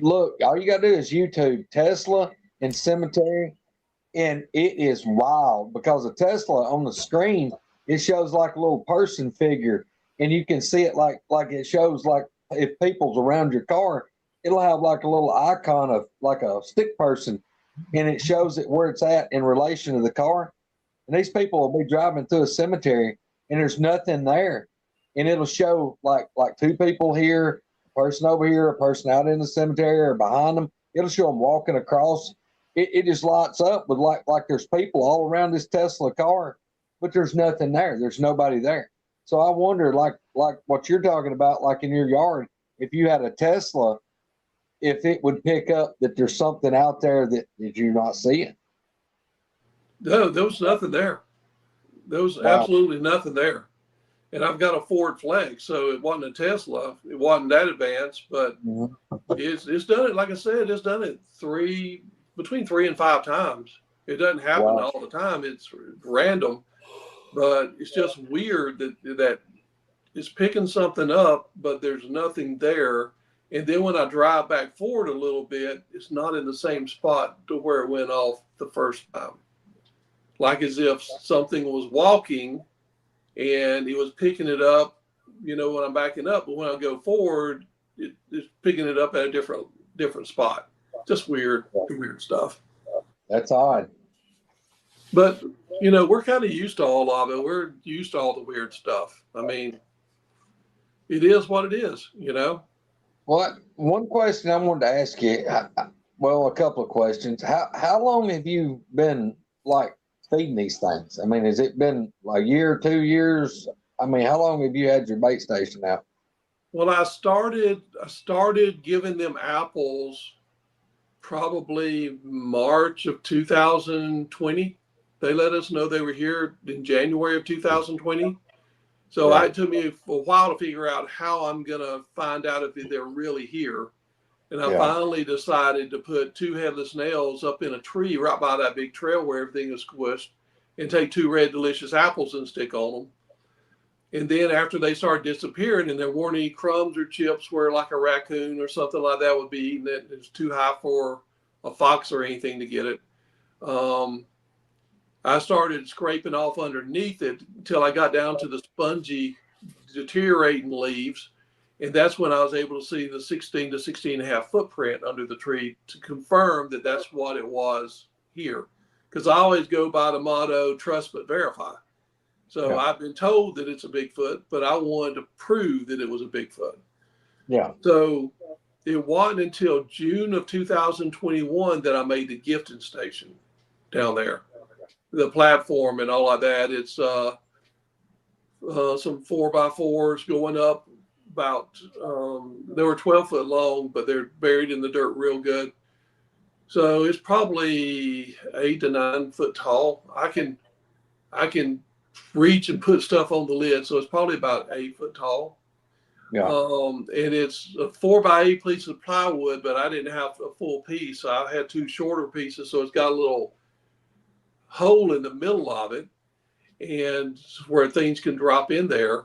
Look, all you got to do is YouTube Tesla and cemetery, and it is wild because a Tesla on the screen, it shows like a little person figure, and you can see it like it shows like if people's around your car, it'll have like a little icon of like a stick person. And it shows it where it's at in relation to the car. And these people will be driving through a cemetery and there's nothing there. And it'll show like 2 people here, a person over here, a person out in the cemetery or behind them. It'll show them walking across. It just lights up with like there's people all around this Tesla car, but there's nothing there. There's nobody there. So I wonder, like what you're talking about, like in your yard, if you had a Tesla, if it would pick up that there's something out there that you're not seeing. No, there was nothing there. There was absolutely nothing there. And I've got a Ford Flex, so it wasn't a Tesla. It wasn't that advanced, but it's done it. Like I said, it's done it between 3 and 5 times. It doesn't happen all the time. It's random, but it's just weird that it's picking something up, but there's nothing there. And then when I drive back forward a little bit, it's not in the same spot to where it went off the first time. Like as if something was walking and it was picking it up, when I'm backing up. But when I go forward, it's picking it up at a different spot. Just weird stuff. That's odd. But, we're kind of used to all of it. We're used to all the weird stuff. I mean, it is what it is, Well, one question I wanted to ask you, well, a couple of questions. How long have you been like feeding these things? I mean, has it been a year, 2 years? I mean, how long have you had your bait station out? Well, I started giving them apples probably March of 2020. They let us know they were here in January of 2020. So Yeah. it took me a while to figure out how I'm going to find out if they're really here. And I finally decided to put 2 headless nails up in a tree right by that big trail where everything is squished and take 2 red delicious apples and stick on them. And then after they started disappearing and there weren't any crumbs or chips where like a raccoon or something like that would be eating it, it's too high for a fox or anything to get it. I started scraping off underneath it until I got down to the spongy, deteriorating leaves. And that's when I was able to see the 16 to 16 and a half footprint under the tree to confirm that that's what it was here. Because I always go by the motto, trust but verify. So I've been told that it's a Bigfoot, but I wanted to prove that it was a Bigfoot. Yeah. So it wasn't until June of 2021 that I made the gifting station down there. The platform and all of that. It's some 4x4s going up about, they were 12 foot long, but they're buried in the dirt real good. So it's probably 8 to 9 foot tall. I can reach and put stuff on the lid. So it's probably about 8 foot tall. Yeah. And it's a 4x8 piece of plywood, but I didn't have a full piece. So I had 2 shorter pieces. So it's got a little hole in the middle of it and where things can drop in there.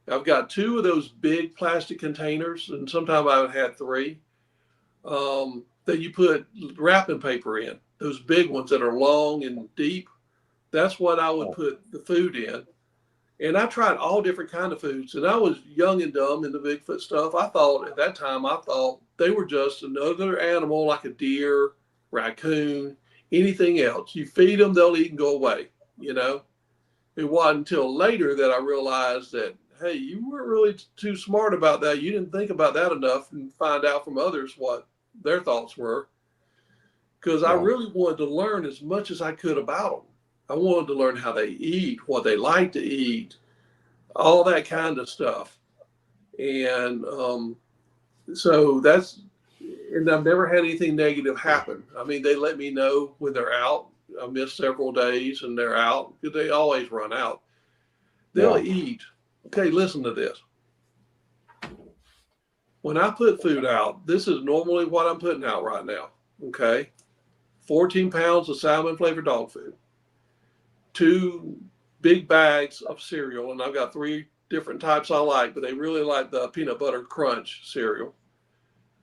I've got 2 of those big plastic containers, and sometimes I've had 3 that you put wrapping paper in. Those big ones that are long and deep. That's what I would put the food in. And I tried all different kind of foods. And I was young and dumb in the Bigfoot stuff. I thought at that time, they were just another animal like a deer, raccoon, anything else. You feed them, they'll eat and go away. It wasn't until later that I realized that, hey, you weren't really too smart about that. You didn't think about that enough and find out from others what their thoughts were. Because I really wanted to learn as much as I could about them. I wanted to learn how they eat, what they like to eat, all that kind of stuff. And so and I've never had anything negative happen. I mean, they let me know when they're out. I missed several days and they're out because they always run out. They'll eat. Okay, listen to this. When I put food out, this is normally what I'm putting out right now. Okay. 14 pounds of salmon flavored dog food, 2 big bags of cereal. And I've got 3 different types I like, but they really like the peanut butter crunch cereal.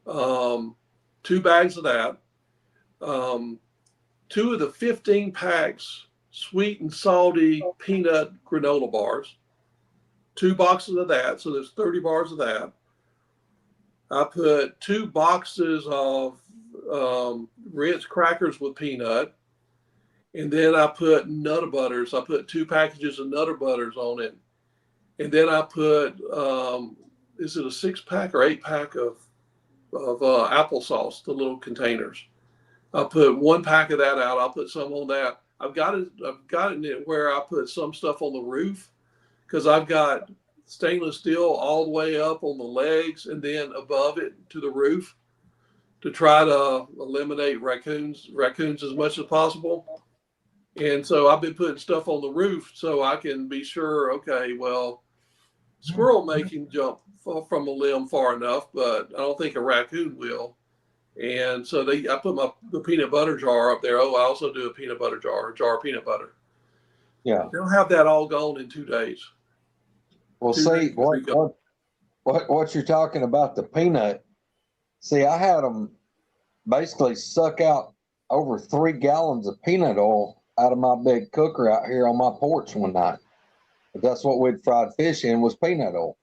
2 bags of that. 2 of the 15 packs sweet and salty peanut granola bars. 2 boxes of that. So there's 30 bars of that. I put 2 boxes of Ritz crackers with peanut. And then I put Nutter Butters. I put 2 packages of Nutter Butters on it. And then I put, is it a 6-pack or 8-pack of applesauce, the little containers. I put 1 pack of that out. I'll put some on that. I've got it where I put some stuff on the roof because I've got stainless steel all the way up on the legs and then above it to the roof to try to eliminate raccoons as much as possible. And so I've been putting stuff on the roof so I can be sure, okay, well, squirrel may can jump from a limb far enough, but I don't think a raccoon will. And so I put the peanut butter jar up there. Oh, I also do a peanut butter jar, a jar of peanut butter. Yeah. They'll have that all gone in 2 days. Well, see, what you're talking about, the peanut, See, I had them basically suck out over 3 gallons of peanut oil out of my big cooker out here on my porch one night. But that's what we'd fried fish in, was peanut oil.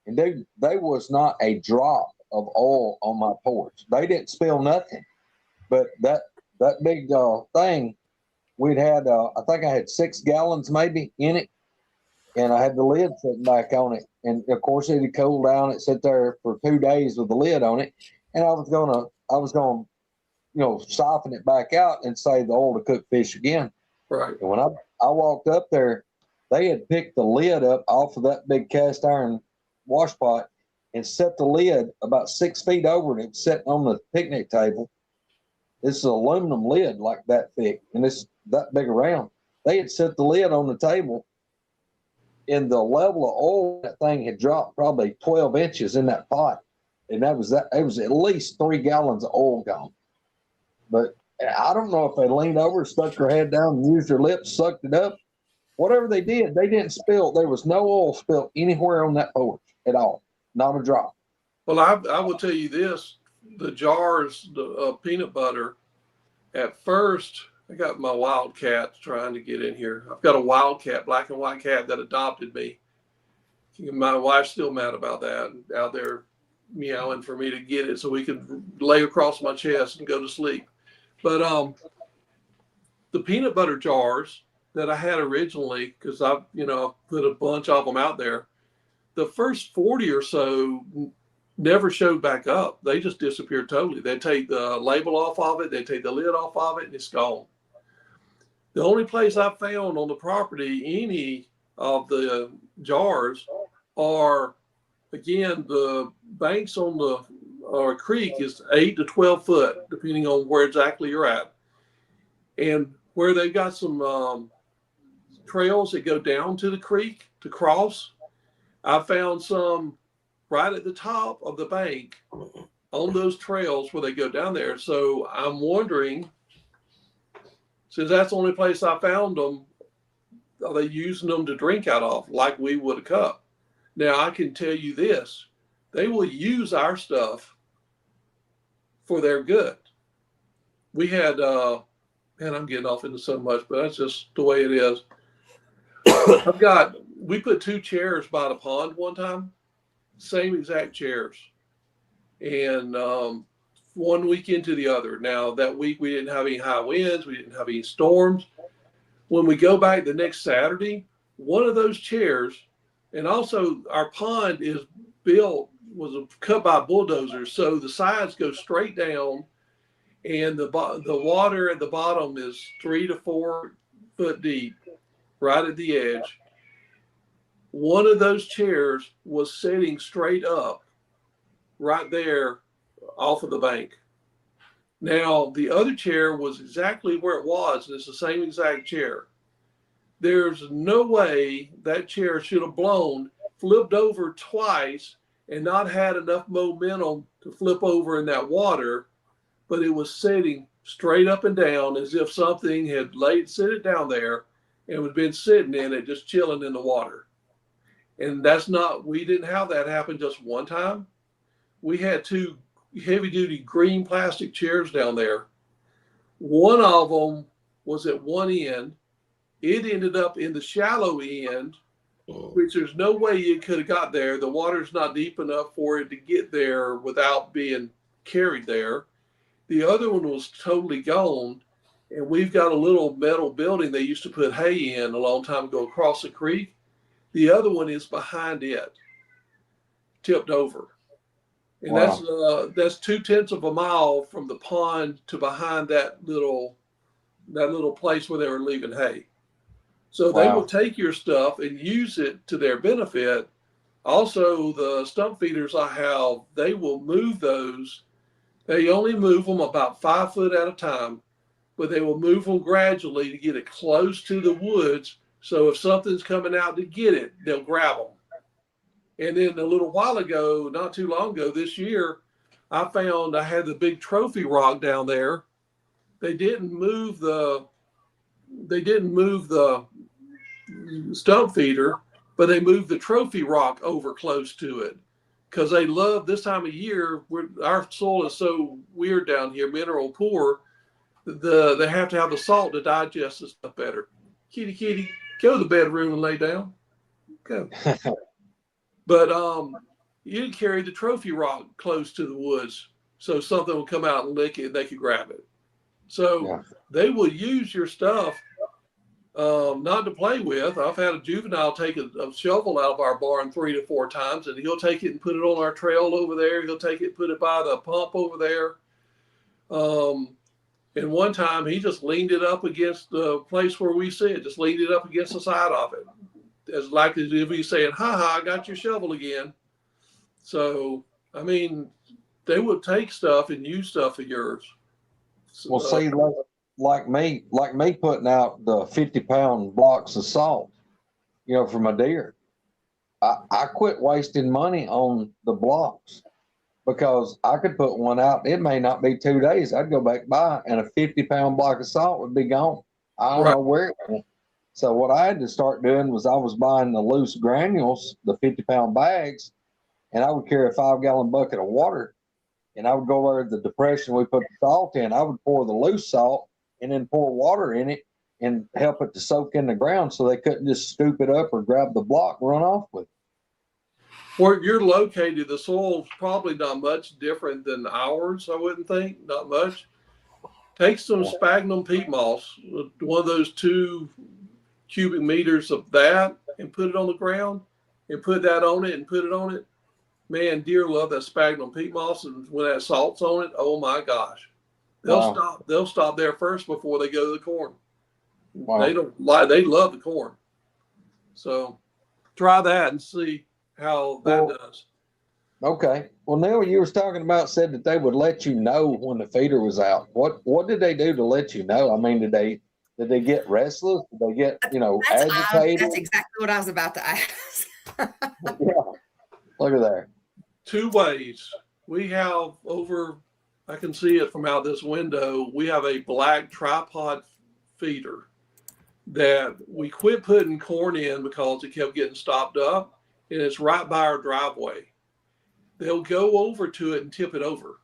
And dude, there was not a drop of oil on my porch. They didn't spill nothing. But that big thing, we'd had, I think I had 6 gallons maybe in it. And I had the lid sitting back on it. And of course it had cooled down. It sat there for 2 days with the lid on it. And I was gonna, siphon it back out and save the oil to cook fish again. Right. And when I walked up there, they had picked the lid up off of that big cast iron wash pot and set the lid about 6 feet over it. It was sitting on the picnic table. This is an aluminum lid like that thick, and it's that big around. They had set the lid on the table, and the level of oil that thing had dropped probably 12 inches in that pot. And it was at least 3 gallons of oil gone. But I don't know if they leaned over, stuck their head down, and used their lips, sucked it up. Whatever they did, they didn't spill. There was no oil spilled anywhere on that porch at all. Not a drop. Well, I will tell you this, the jars of peanut butter, at first, I got my wildcat trying to get in here. I've got a wildcat, black and white cat that adopted me. My wife's still mad about that, out there meowing for me to get it so we could lay across my chest and go to sleep. But the peanut butter jars that I had originally, because I put a bunch of them out there, the first 40 or so never showed back up. They just disappeared totally. They take the label off of it, they take the lid off of it, and it's gone. The only place I found on the property any of the jars are, again, the banks on the creek is 8 to 12 foot, depending on where exactly you're at. And where they've got some trails that go down to the creek to cross, I found some right at the top of the bank on those trails where they go down there. So I'm wondering, since that's the only place I found them, are they using them to drink out of like we would a cup? Now, I can tell you this, they will use our stuff for their good. We had, man, I'm getting off into so much, but that's just the way it is. We put 2 chairs by the pond one time, same exact chairs. And one week into the other. Now, that week we didn't have any high winds, we didn't have any storms. When we go back the next Saturday, one of those chairs, and also our pond was cut by bulldozers, so the sides go straight down, and the water at the bottom is 3 to 4 foot deep, right at the edge. One of those chairs was sitting straight up, right there off of the bank. Now, the other chair was exactly where it was, and it's the same exact chair. There's no way that chair should have flipped over twice, and not had enough momentum to flip over in that water, but it was sitting straight up and down as if something had set it down there and had been sitting in it, just chilling in the water. And we didn't have that happen just one time. We had 2 heavy duty green plastic chairs down there. One of them was at one end. It ended up in the shallow end, which there's no way it could have got there. The water's not deep enough for it to get there without being carried there. The other one was totally gone. And we've got a little metal building they used to put hay in a long time ago across the creek. The other one is behind it, tipped over. And wow. That's 2/10 of a mile from the pond to behind that little place where they were leaving hay. So wow. They will take your stuff and use it to their benefit. Also, the stump feeders I have, they will move those. They only move them about 5 foot at a time, but they will move them gradually to get it close to the woods. So if something's coming out to get it, they'll grab them. And then a little while ago, not too long ago, this year, I had the big trophy rock down there. They didn't move the stump feeder, but they moved the trophy rock over close to it. because they love this time of year. Our soil is so weird down here, mineral poor. They have to have the salt to digest the stuff better. Kitty, go to the bedroom and lay down. Go. But you carry the trophy rock close to the woods, so something will come out and lick it, and they can grab it. So they will use your stuff not to play with. I've had a juvenile take a shovel out of our barn 3 to 4 times, and he'll take it and put it on our trail over there. He'll take it, put it by the pump over there. And one time he just leaned it up against the place where we sit, just leaned it up against the side of it. As like as if he's saying, I got your shovel again. So, I mean, they would take stuff and use stuff of yours. Well, see, like me putting out the 50-pound blocks of salt, for my deer. I quit wasting money on the blocks because I could put one out. It may not be 2 days. I'd go back by and a 50-pound block of salt would be gone. I don't know where it went. So what I had to start doing was I was buying the loose granules, the 50-pound bags, and I would carry a 5-gallon bucket of water, and I would go over to the depression we put the salt in. I would pour the loose salt and then pour water in it and help it to soak in the ground so they couldn't just scoop it up or grab the block and run off with it. Where you're located, the soil's probably not much different than ours, I wouldn't think, not much. Take some sphagnum peat moss, one of those 2 cubic meters of that, and put it on the ground and put that on it and put it on it. Man, deer love that sphagnum peat moss, and when that salt's on it, oh my gosh. They'll stop there first before they go to the corn. Wow. They love the corn. So try that and see how that does. Okay. Well, Neal, you was talking about said that they would let you know when the feeder was out. What did they do to let you know? I mean, did they get restless? Did they get, agitated? That's exactly what I was about to ask. Yeah. Look at there. 2 ways. We have I can see it from out this window. We have a black tripod feeder that we quit putting corn in because it kept getting stopped up, and it's right by our driveway. They'll go over to it and tip it over.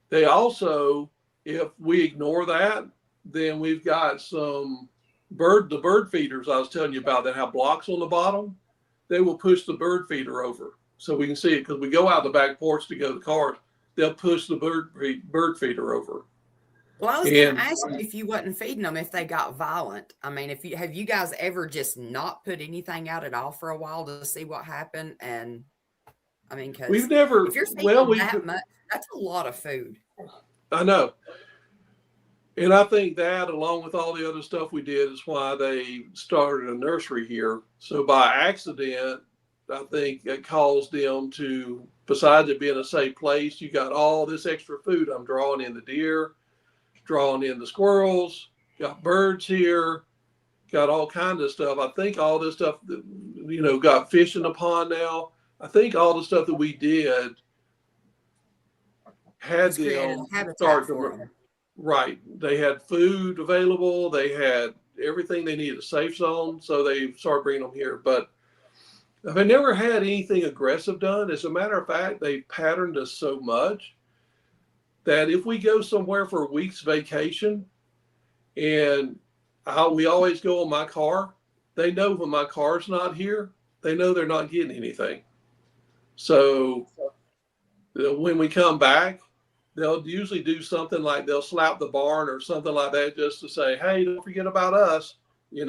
They also, if we ignore that, then we've got the bird feeders I was telling you about that have blocks on the bottom. They will push the bird feeder over so we can see it, because we go out the back porch to go to the cars. They'll push the bird feeder over. Well, I was going to ask you if you wasn't feeding them, if they got violent. I mean, have you guys ever just not put anything out at all for a while to see what happened? And I mean, because we've never. If you're feeding that much, that's a lot of food. I know, and I think that, along with all the other stuff we did, is why they started a nursery here. So by accident, I think it caused them to, besides it being a safe place, you got all this extra food. I'm drawing in the deer, drawing in the squirrels, got birds here, got all kinds of stuff. I think all this stuff, got fish in the pond now. I think all the stuff that we did had them start to, right. They had food available. They had everything they needed, a safe zone. So they started bringing them here. But I've never had anything aggressive done. As a matter of fact, they patterned us so much that if we go somewhere for a week's vacation and we always go in my car, they know when my car's not here, they know they're not getting anything. So when we come back, they'll usually do something like they'll slap the barn or something like that just to say, hey, don't forget about us. They've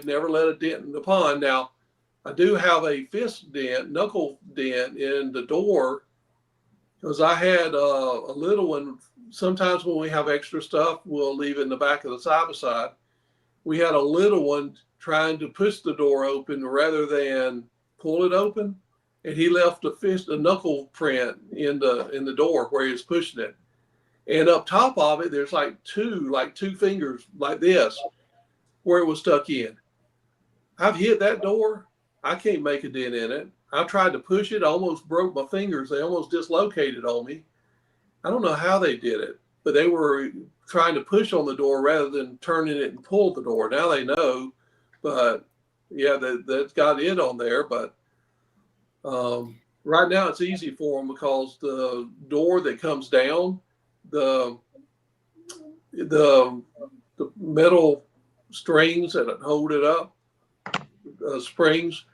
never let a dent in the pond. Now, I do have a knuckle dent in the door, because I had a little one. Sometimes when we have extra stuff, we'll leave it in the back of the side-by-side. We had a little one trying to push the door open rather than pull it open, and he left a knuckle print in the door where he was pushing it. And up top of it, there's like two fingers like this where it was stuck in. I've hit that door. I can't make a dent in it. I tried to push it. I almost broke my fingers. They almost dislocated on me. I don't know how they did it, but they were trying to push on the door rather than turning it and pull the door. Now they know, but yeah, that's got it on there. But Right now it's easy for them because the door that comes down, the the the metal strings that hold it up, springs,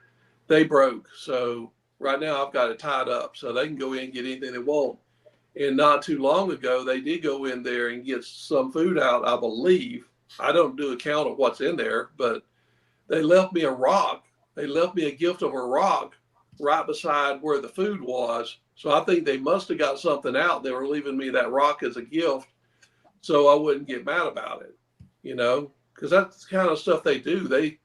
they broke. So right now I've got it tied up so they can go in and get anything they want. And not too long ago, they did go in there and get some food out, I believe. I don't do a count of what's in there, but they left me a rock. They left me a gift of a rock right beside where the food was. So I think they must have got something out. They were leaving me that rock as a gift so I wouldn't get mad about it, because that's the kind of stuff they do. They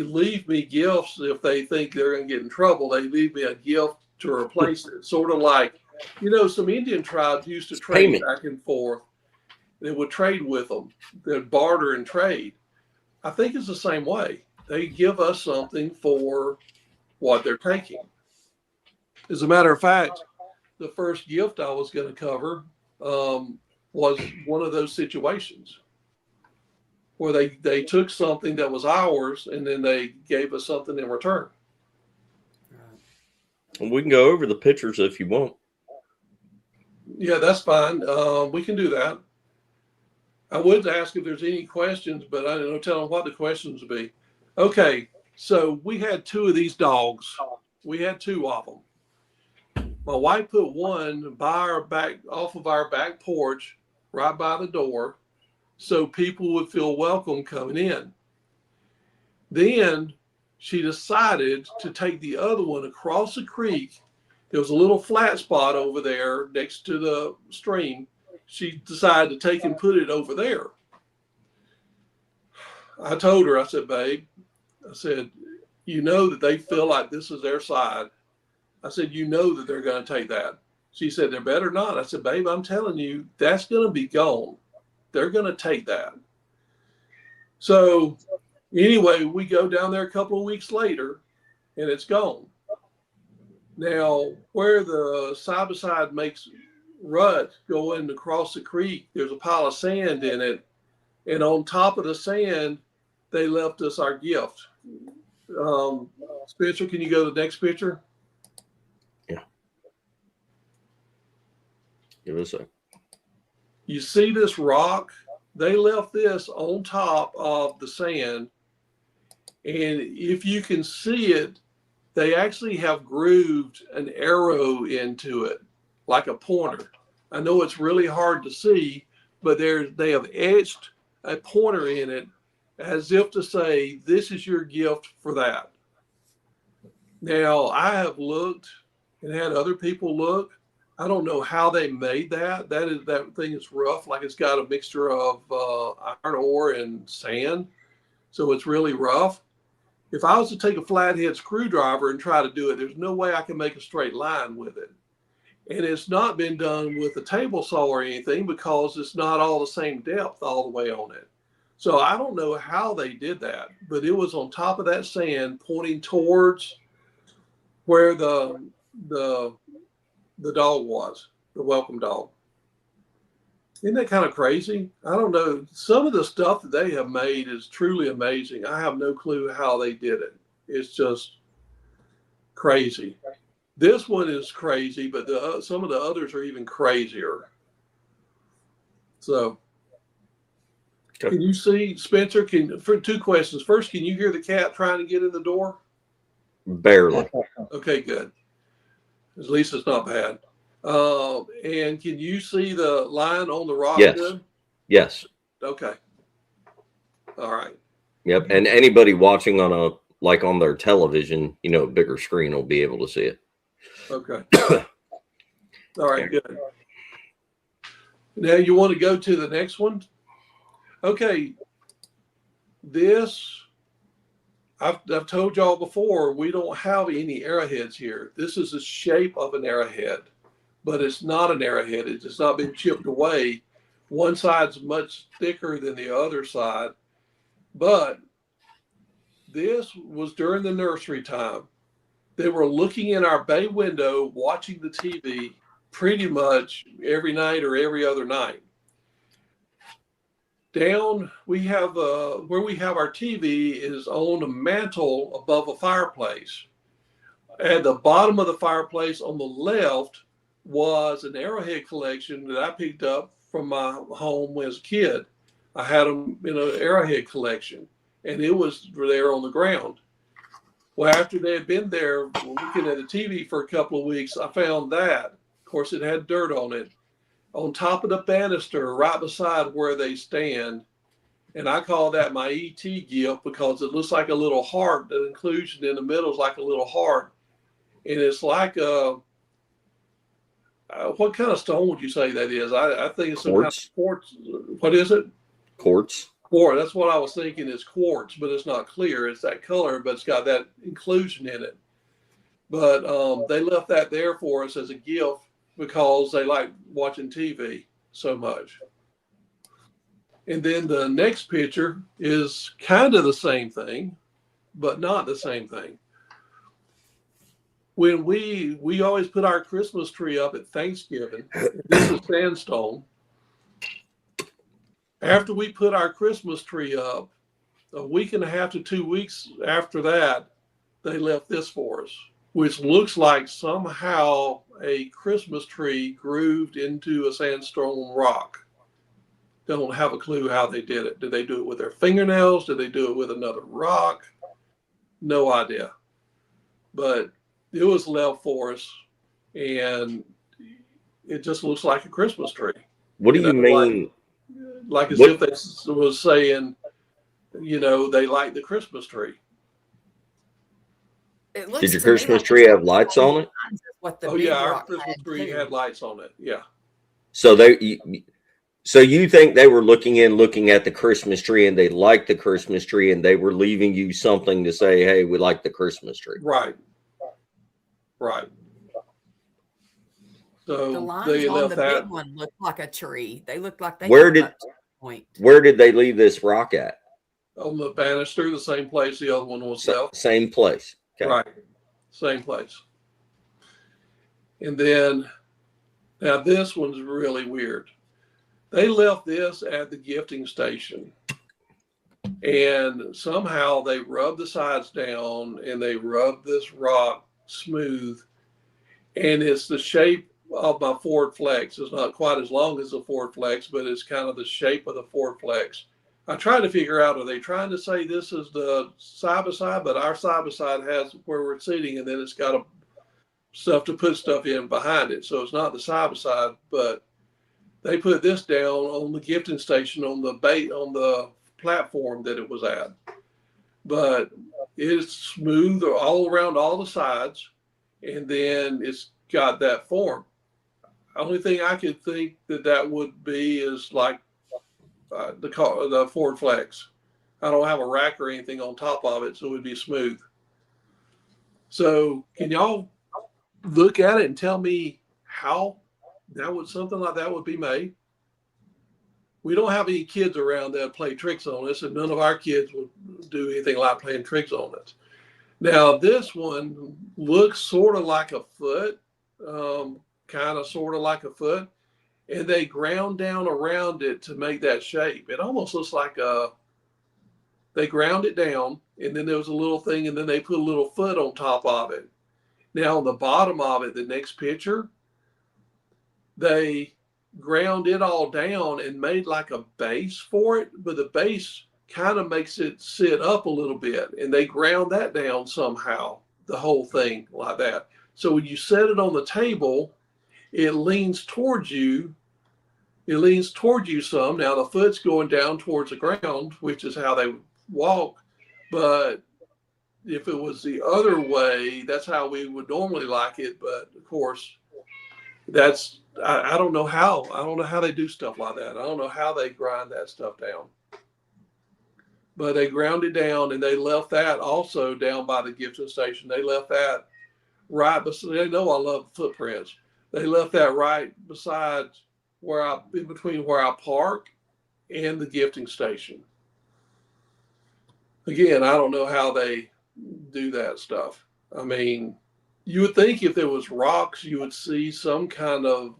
leave me gifts if they think they're going to get in trouble. They leave me a gift to replace it. Sort of like, some Indian tribes used to trade Payment. back and forth. They would trade with them. They'd barter and trade. I think it's the same way. They give us something for what they're taking. As a matter of fact, the first gift I was going to cover was one of those situations where they took something that was ours and then they gave us something in return. We can go over the pictures if you want. Yeah, that's fine. We can do that. I would ask if there's any questions, but I don't know, tell them what the questions would be. Okay, so we had 2 of these dogs. We had 2 of them. My wife put one off of our back porch, right by the door, so people would feel welcome coming in. Then she decided to take the other one across the creek. There was a little flat spot over there next to the stream. She decided to take and put it over there. I told her, I said, babe, I said, that they feel like this is their side. I said, that they're going to take that. She said, they better not. I said, babe, I'm telling you, that's going to be gone. They're going to take that. So anyway, we go down there a couple of weeks later and it's gone. Now, where the side-by-side makes rut going across the creek, there's a pile of sand in it. And on top of the sand, they left us our gift. Spencer, can you go to the next picture? Yeah. Give us a. You see this rock? They left this on top of the sand. And if you can see it, they actually have grooved an arrow into it, like a pointer. I know it's really hard to see, but they have etched a pointer in it as if to say, this is your gift for that. Now, I have looked and had other people look. I don't know how they made that. That thing is rough, like it's got a mixture of iron ore and sand. So it's really rough. If I was to take a flathead screwdriver and try to do it, there's no way I can make a straight line with it. And it's not been done with a table saw or anything because it's not all the same depth all the way on it. So I don't know how they did that, but it was on top of that sand pointing towards where the dog was, the welcome dog. Isn't that kind of crazy? I don't know. Some of the stuff that they have made is truly amazing. I have no clue how they did it. It's just crazy. This one is crazy, but some of the others are even crazier. So, can you see, Spencer? For 2 questions. First, can you hear the cat trying to get in the door? Barely. Okay, good. At least it's not bad. And can you see the line on the rock? Yes. Good? Yes. Okay. All right. Yep. And anybody watching on their television, a bigger screen will be able to see it. Okay. All right, good. Now you want to go to the next one? Okay. This, I've told y'all before, we don't have any arrowheads here. This is the shape of an arrowhead, but it's not an arrowhead. It's not been chipped away. One side's much thicker than the other side, but this was during the nursery time. They were looking in our bay window, watching the TV pretty much every night or every other night. Down, we have where we have our TV is on a mantle above a fireplace. At the bottom of the fireplace on the left was an arrowhead collection that I picked up from my home as a kid. I had them in an arrowhead collection, and it was there on the ground. Well, after they had been there looking at the TV for a couple of weeks, I found that. Of course, it had dirt on it. On top of the banister, right beside where they stand. And I call that my ET gift because it looks like a little heart. The inclusion in the middle is like a little heart. And it's like what kind of stone would you say that is? I think it's some Quartz. kind of quartz. What is it? Quartz. Quartz. That's what I was thinking is quartz, but it's not clear. It's that color, but it's got that inclusion in it. But they left that there for us as a gift because they like watching TV so much. And then the next picture is kind of the same thing, but not the same thing. When we always put our Christmas tree up at Thanksgiving, this is sandstone. After we put our Christmas tree up, a week and a half to 2 weeks after that, they left this for us, which looks like somehow a Christmas tree grooved into a sandstone rock. Don't have a clue how they did it. Did they do it with their fingernails? Did they do it with another rock? No idea. But it was left for us, and it just looks like a Christmas tree. What do you mean? Like as if they was saying, they like the Christmas tree. It looks Did your to me Christmas like tree it's have lights on it? what the Oh big yeah, our rock Christmas tree too. had lights on it. Yeah. So you think they were looking at the Christmas tree and they liked the Christmas tree and they were leaving you something to say, hey, we like the Christmas tree. Right. The So lines they on left the that. big one looked like a tree. They looked like they Where come did- up to the point. Where did they leave this rock at? On the banister, the same place the other one was left. Same place. Okay. Right. Same place. And then, now this one's really weird. They left this at the gifting station. And somehow they rubbed the sides down and they rubbed this rock smooth. And it's the shape of my Ford Flex. It's not quite as long as the Ford Flex, but it's kind of the shape of the Ford Flex. I tried to figure out, are they trying to say this is the side-by-side, but our side-by-side has where we're sitting, and then it's got stuff to put stuff in behind it. So it's not the side-by-side, but they put this down on the gifting station on the platform that it was at. But it's smooth all around all the sides, and then it's got that form. Only thing I could think that would be is like the Ford Flex. I don't have a rack or anything on top of it, so it would be smooth. So can y'all look at it and tell me how something like that would be made? We don't have any kids around that play tricks on us, and none of our kids would do anything like playing tricks on us. Now this one looks sort of like a foot, kind of sort of like a foot, and they ground down around it to make that shape. It almost looks like they ground it down, and then there was a little thing, and then they put a little foot on top of it. Now on the bottom of it, the next picture, they ground it all down and made like a base for it, but the base kind of makes it sit up a little bit, and they ground that down somehow, the whole thing like that. So when you set it on the table, it leans towards you. It leans towards you some. Now the foot's going down towards the ground, which is how they walk. But if it was the other way, that's how we would normally like it. But of course, I don't know how. I don't know how they do stuff like that. I don't know how they grind that stuff down. But they ground it down, and they left that also down by the gifting station. They left that right beside. They know I love footprints. They left that right beside in between where I park and the gifting station. Again, I don't know how they do that stuff. I mean, you would think if there was rocks, you would see some kind of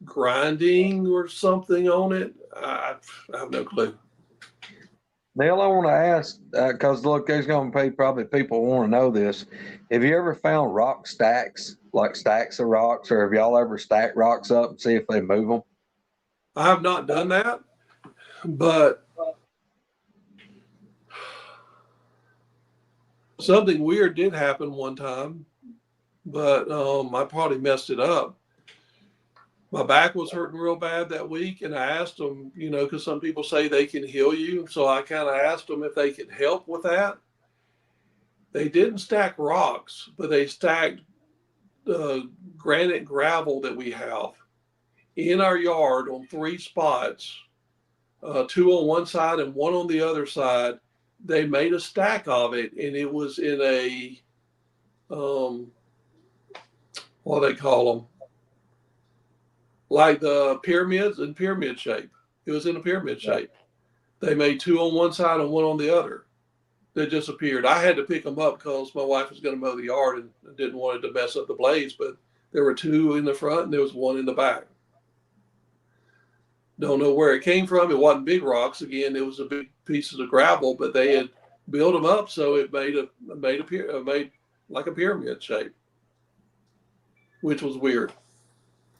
grinding or something on it. I have no clue. Neil, I want to ask, because look, there's going to be probably people want to know this. Have you ever found rock stacks, like stacks of rocks, or have y'all ever stacked rocks up and see if they move them? I have not done that, but something weird did happen one time, but I probably messed it up. My back was hurting real bad that week, and I asked them, because some people say they can heal you. So I kind of asked them if they could help with that. They didn't stack rocks, but they stacked granite gravel that we have in our yard on 3 spots, 2 on one side and 1 on the other side. They made a stack of it, and it was in a, what do they call them? Like the pyramids in pyramid shape. It was in a pyramid shape. They made 2 on one side and 1 on the other. They disappeared. I had to pick them up because my wife was going to mow the yard and didn't want it to mess up the blades, but there were 2 in the front and there was 1 in the back. Don't know where it came from. It wasn't big rocks. Again, it was a big pieces of gravel, but they had built them up so it made like a pyramid shape, which was weird.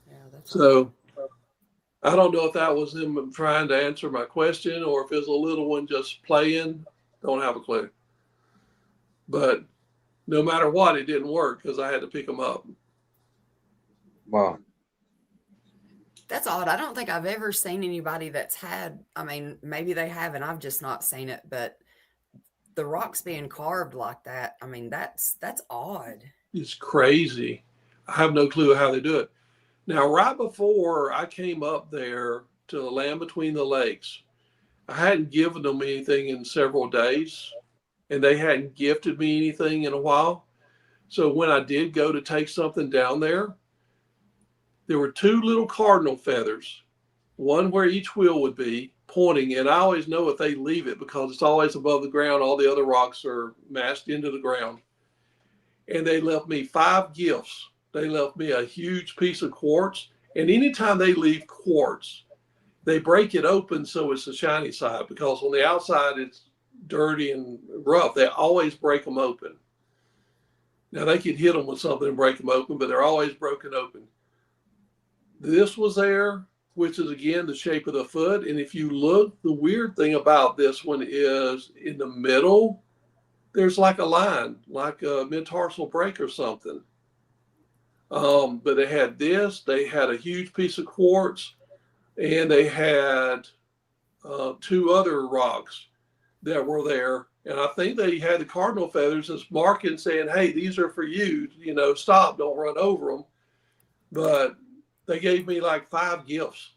Yeah, that's So I don't know if that was them trying to answer my question or if it was a little one just playing. Don't have a clue. But no matter what, it didn't work because I had to pick them up. Wow. That's odd. I don't think I've ever seen anybody that's had, I mean, maybe they have and I've just not seen it, but the rocks being carved like that, I mean, that's odd. It's crazy. I have no clue how they do it. Now, right before I came up there to the Land Between the Lakes, I hadn't given them anything in several days, and they hadn't gifted me anything in a while. So when I did go to take something down there were 2 little cardinal feathers, one where each wheel would be pointing. And I always know if they leave it because it's always above the ground. All the other rocks are mashed into the ground. And they left me 5 gifts. They left me a huge piece of quartz. And anytime they leave quartz, they break it open so it's the shiny side, because on the outside it's dirty and rough. They always break them open. Now they could hit them with something and break them open, but they're always broken open. This was there, which is again the shape of the foot. And if you look, the weird thing about this one is in the middle, there's like a line, like a metatarsal break or something. But they had this, they had a huge piece of quartz, and they had 2 other rocks that were there. And I think they had the cardinal feathers as marking saying, hey, these are for you, stop, don't run over them. But they gave me like 5 gifts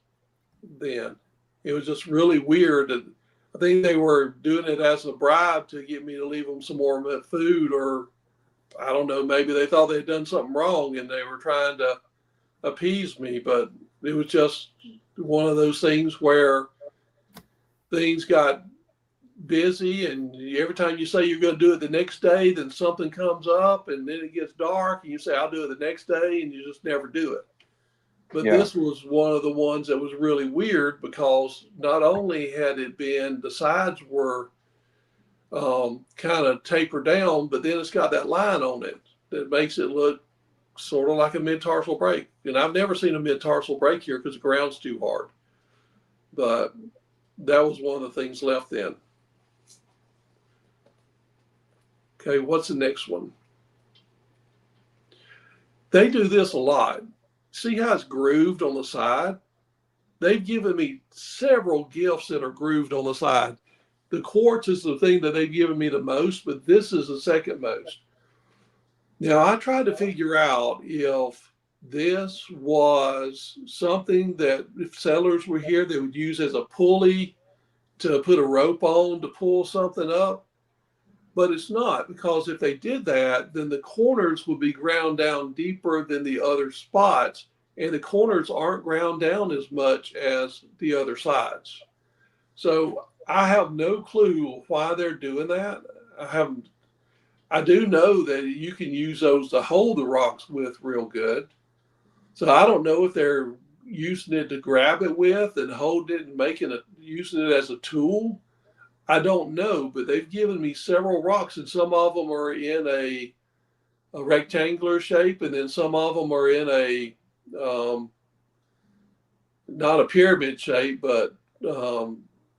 then. It was just really weird. I think they were doing it as a bribe to get me to leave them some more food, or I don't know, maybe they thought they had done something wrong and they were trying to appease me. But it was just one of those things where things got busy, and every time you say you're going to do it the next day, then something comes up, and then it gets dark and you say I'll do it the next day, and you just never do it. But This was one of the ones that was really weird, because not only had it been, the sides were kind of tapered down, but then it's got that line on it that makes it look sort of like a mid-tarsal break. And I've never seen a mid-tarsal break here because the ground's too hard. But that was one of the things left then. Okay, what's the next one? They do this a lot. See how it's grooved on the side? They've given me several gifts that are grooved on the side. The quartz is the thing that they've given me the most, but this is the second most. Now, I tried to figure out if this was something that if settlers were here, they would use as a pulley to put a rope on to pull something up. But it's not, because if they did that, then the corners would be ground down deeper than the other spots, and the corners aren't ground down as much as the other sides. So I have no clue why they're doing that. I do know that you can use those to hold the rocks with real good. So I don't know if they're using it to grab it with and hold it and using it as a tool. I don't know, but they've given me several rocks, and some of them are in a rectangular shape, and then some of them are in a not a pyramid shape, but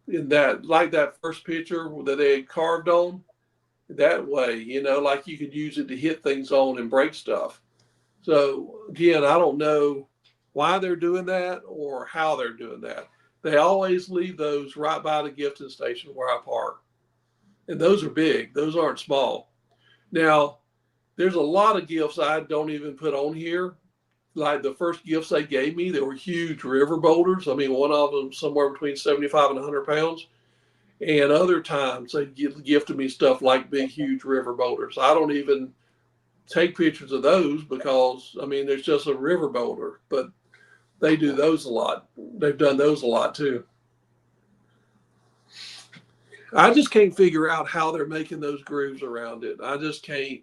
in that, like that first picture that they had carved on, that way, like you could use it to hit things on and break stuff. So again, I don't know why they're doing that or how they're doing that. They always leave those right by the gifting station where I park. And those are big. Those aren't small. Now, there's a lot of gifts I don't even put on here. Like the first gifts they gave me, they were huge river boulders. I mean, one of them somewhere between 75 and 100 pounds. And other times they gifted me stuff like big, huge river boulders. I don't even take pictures of those because, I mean, there's just a river boulder, but they do those a lot. They've done those a lot too. I just can't figure out how they're making those grooves around it. I just can't.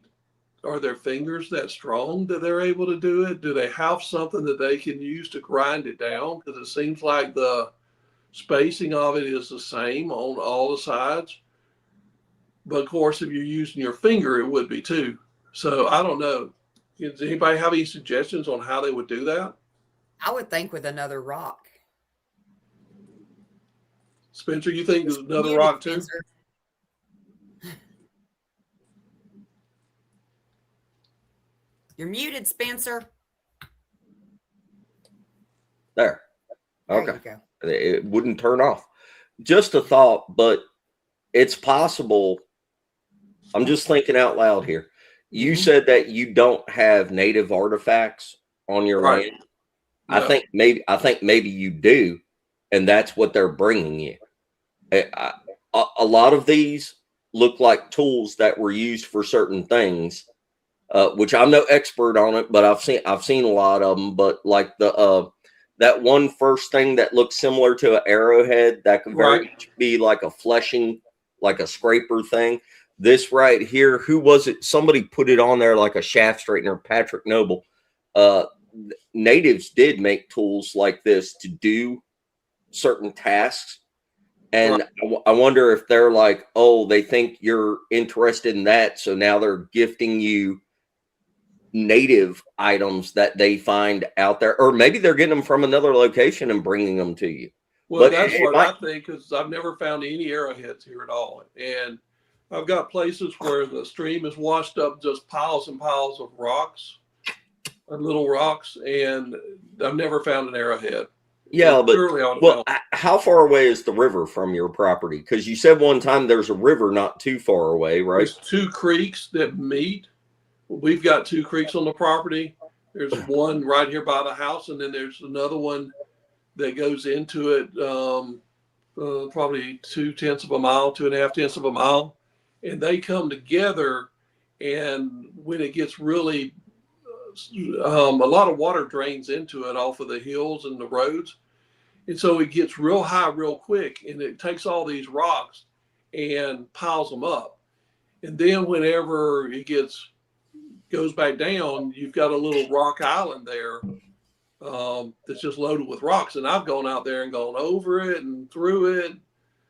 Are their fingers that strong that they're able to do it? Do they have something that they can use to grind it down? Because it seems like the spacing of it is the same on all the sides. But of course, if you're using your finger, it would be too. So I don't know. Does anybody have any suggestions on how they would do that? I would think with another rock. Spencer, you think there's another Muted, rock too? Spencer. You're muted, Spencer. There. There Okay. you go. It wouldn't turn off. Just a thought, but it's possible. I'm just thinking out loud here. You said that you don't have native artifacts on your Right. land. No. I think maybe you do, and that's what they're bringing you. A lot of these look like tools that were used for certain things, which I'm no expert on it, but I've seen a lot of them. But like that one first thing that looks similar to an arrowhead that could very much be like a fleshing, like a scraper thing. This right here, who was it? Somebody put it on there like a shaft straightener, Patrick Noble. Natives did make tools like this to do certain tasks. And I wonder if they're like, oh, they think you're interested in that. So now they're gifting you native items that they find out there. Or maybe they're getting them from another location and bringing them to you. Well, that's what I think, because I've never found any arrowheads here at all. And I've got places where the stream is washed up just piles and piles of rocks, little rocks, and I've never found an arrowhead. Yeah, but how far away is the river from your property? Because you said one time there's a river not too far away, right? There's two creeks that meet. We've got two creeks on the property. There's one right here by the house, and then there's another one that goes into it, probably 2/10 of a mile, 2.5 of a mile, and they come together. And when it gets really, a lot of water drains into it off of the hills and the roads, and so it gets real high real quick, and it takes all these rocks and piles them up. And then whenever it goes back down, you've got a little rock island there that's just loaded with rocks. And I've gone out there and gone over it and through it.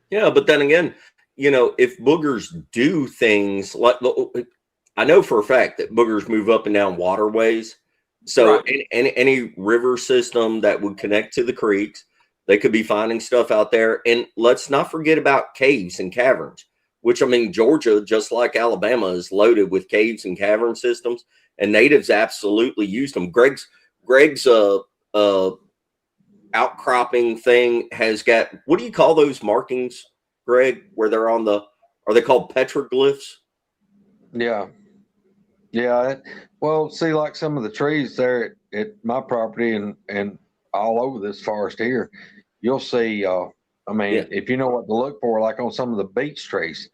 Yeah, but then again, if boogers do things like, I know for a fact that boogers move up and down waterways. So any river system that would connect to the creeks, they could be finding stuff out there. And let's not forget about caves and caverns, which, I mean, Georgia, just like Alabama, is loaded with caves and cavern systems, and natives absolutely used them. Greg's outcropping thing has got, what do you call those markings, Greg, where they're on are they called petroglyphs? Yeah. Well, see, like some of the trees there at my property and all over this forest here, you'll see, if you know what to look for, like on some of the beech trees,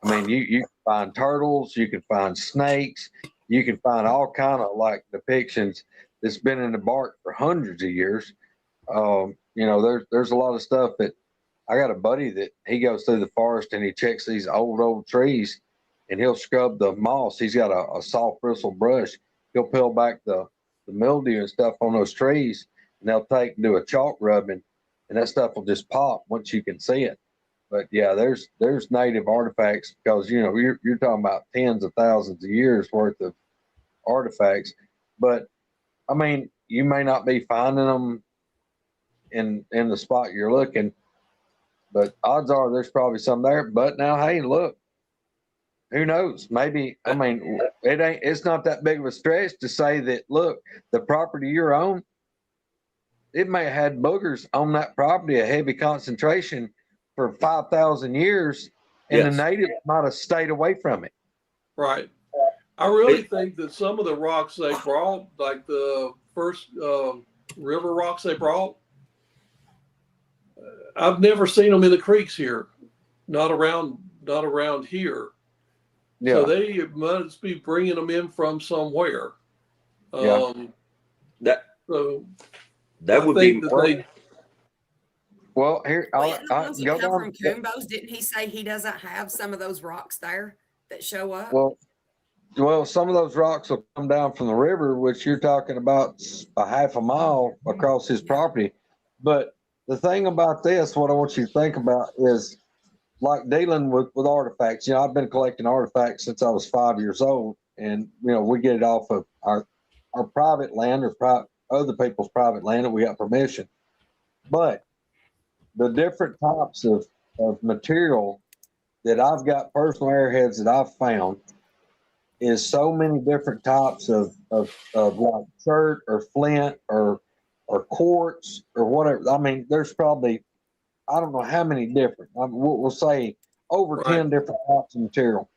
I mean, you can find turtles, you can find snakes, you can find all kind of like depictions that's been in the bark for hundreds of years. There's a lot of stuff that I got a buddy that he goes through the forest and he checks these old trees and he'll scrub the moss. He's got a soft bristle brush. He'll peel back the mildew and stuff on those trees, and they'll take and do a chalk rubbing, and that stuff will just pop once you can see it. But yeah, there's native artifacts because you're talking about tens of thousands of years worth of artifacts. But I mean, you may not be finding them in the spot you're looking, but odds are there's probably some there. But now, hey, look, who knows? Maybe I mean it's not that big of a stretch to say that look, the property you're on, it may have had boogers on that property, a heavy concentration for 5,000 years, and the Yes. natives might have stayed away from it. Right. I really think that some of the rocks they brought, like the first river rocks they brought, I've never seen them in the creeks here, not around here. Yeah. So they must be bringing them in from somewhere. Yeah. That So that I would be think that more. they, Well, here Well, the I'll ones that go come on. from Coombo's, didn't he say he doesn't have some of those rocks there that show up? Well, some of those rocks will come down from the river, which you're talking about a half a mile across his property. But the thing about this, what I want you to think about is like dealing with artifacts. I've been collecting artifacts since I was 5 years old, and we get it off of our private land or other people's private land, and we got permission. But the different types of material that I've got personal airheads that I've found is so many different types of like chert or flint or quartz or whatever. I mean, there's probably I don't know how many different. We'll say over 10 different types of material,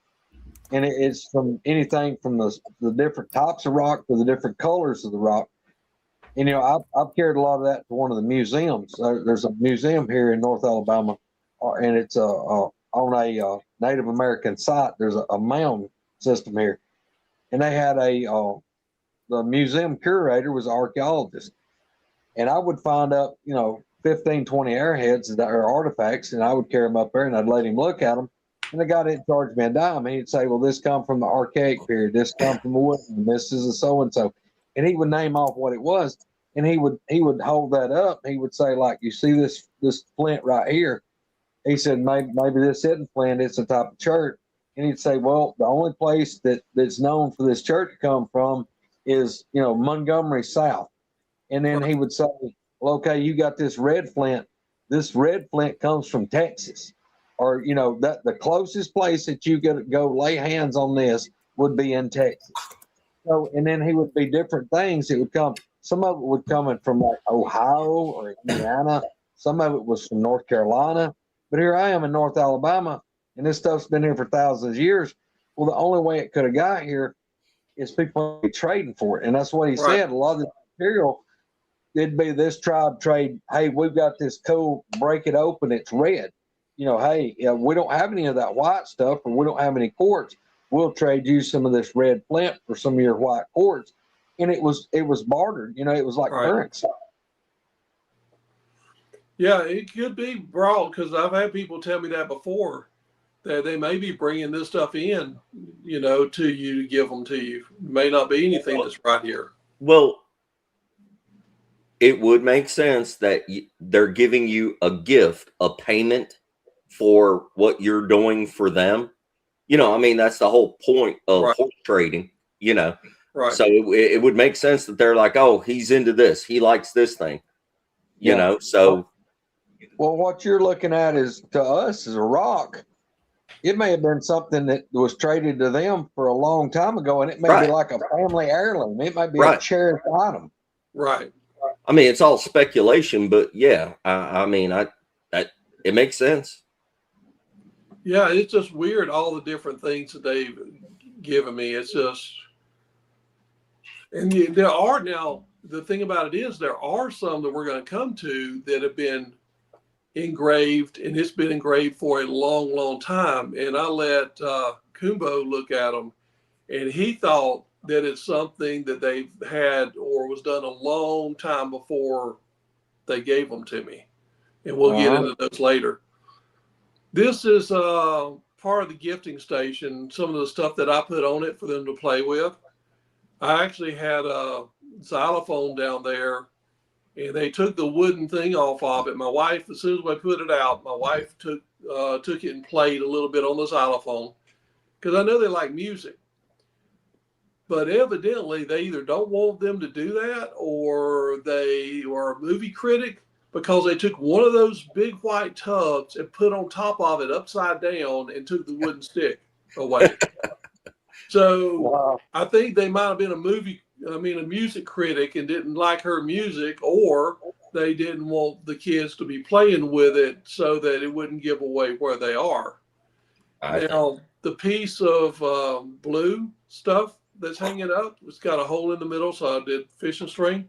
and it's from anything from the different types of rock to the different colors of the rock. And I've carried a lot of that to one of the museums. There's a museum here in North Alabama, and it's on a Native American site. There's a mound system here, and they had the museum curator was an archaeologist, and I would find up 15, 20 airheads that are artifacts, and I would carry them up there and I'd let him look at them, and the guy didn't charge me a dime. He'd say, well, this come from the archaic period, this come from the wood, and this is a so and so, and he would name off what it was, and he would hold that up. He would say, like, you see this flint right here. He said, maybe this isn't flint, it's a type of chert. And he'd say, well, the only place that's known for this chert to come from is, Montgomery South. And then he would say, well, okay, you got this red flint. This red flint comes from Texas. Or, that the closest place that you could go lay hands on this would be in Texas. So, and then he would be different things. It would come, some of it would come from like Ohio or Indiana. Some of it was from North Carolina. But here I am in North Alabama, and this stuff's been here for thousands of years. Well, the only way it could have got here is people trading for it. And that's what he said. A lot of the material, it'd be this tribe trade. Hey, we've got this cool, break it open, it's red. Hey, we don't have any of that white stuff, or we don't have any quartz. We'll trade you some of this red flint for some of your white quartz. And it was bartered. It was like currency. Yeah, it could be broad because I've had people tell me that before, that they may be bringing this stuff in, to you to give them to you. It may not be anything that's right here. Well, it would make sense that they're giving you a gift, a payment for what you're doing for them. I mean, that's the whole point of horse trading, Right. So it would make sense that they're like, oh, he's into this. He likes this thing, so. Well, what you're looking at is, to us, is a rock. It may have been something that was traded to them for a long time ago, and it may be like a family heirloom. It might be a cherished item. Right. I mean, it's all speculation, but yeah, I mean, it makes sense. Yeah, it's just weird, all the different things that they've given me. It's just, and there are now, the thing about it is there are some that we're going to come to that have been engraved, and it's been engraved for a long, long time. And I let Kumbo look at them, and he thought that it's something that they've had or was done a long time before they gave them to me. And we'll get into those later. This is part of the gifting station, some of the stuff that I put on it for them to play with. I actually had a xylophone down there, and they took the wooden thing off of it. My wife, as soon as I put it out, my wife took took it and played a little bit on the xylophone because I know they like music. But evidently, they either don't want them to do that or they are a movie critic because they took one of those big white tubs and put on top of it upside down and took the wooden stick away. So Wow. I think they might have been a music critic and didn't like her music, or they didn't want the kids to be playing with it so that it wouldn't give away where they are. Now, the piece of blue stuff that's hanging up, it's got a hole in the middle, so I did fishing string.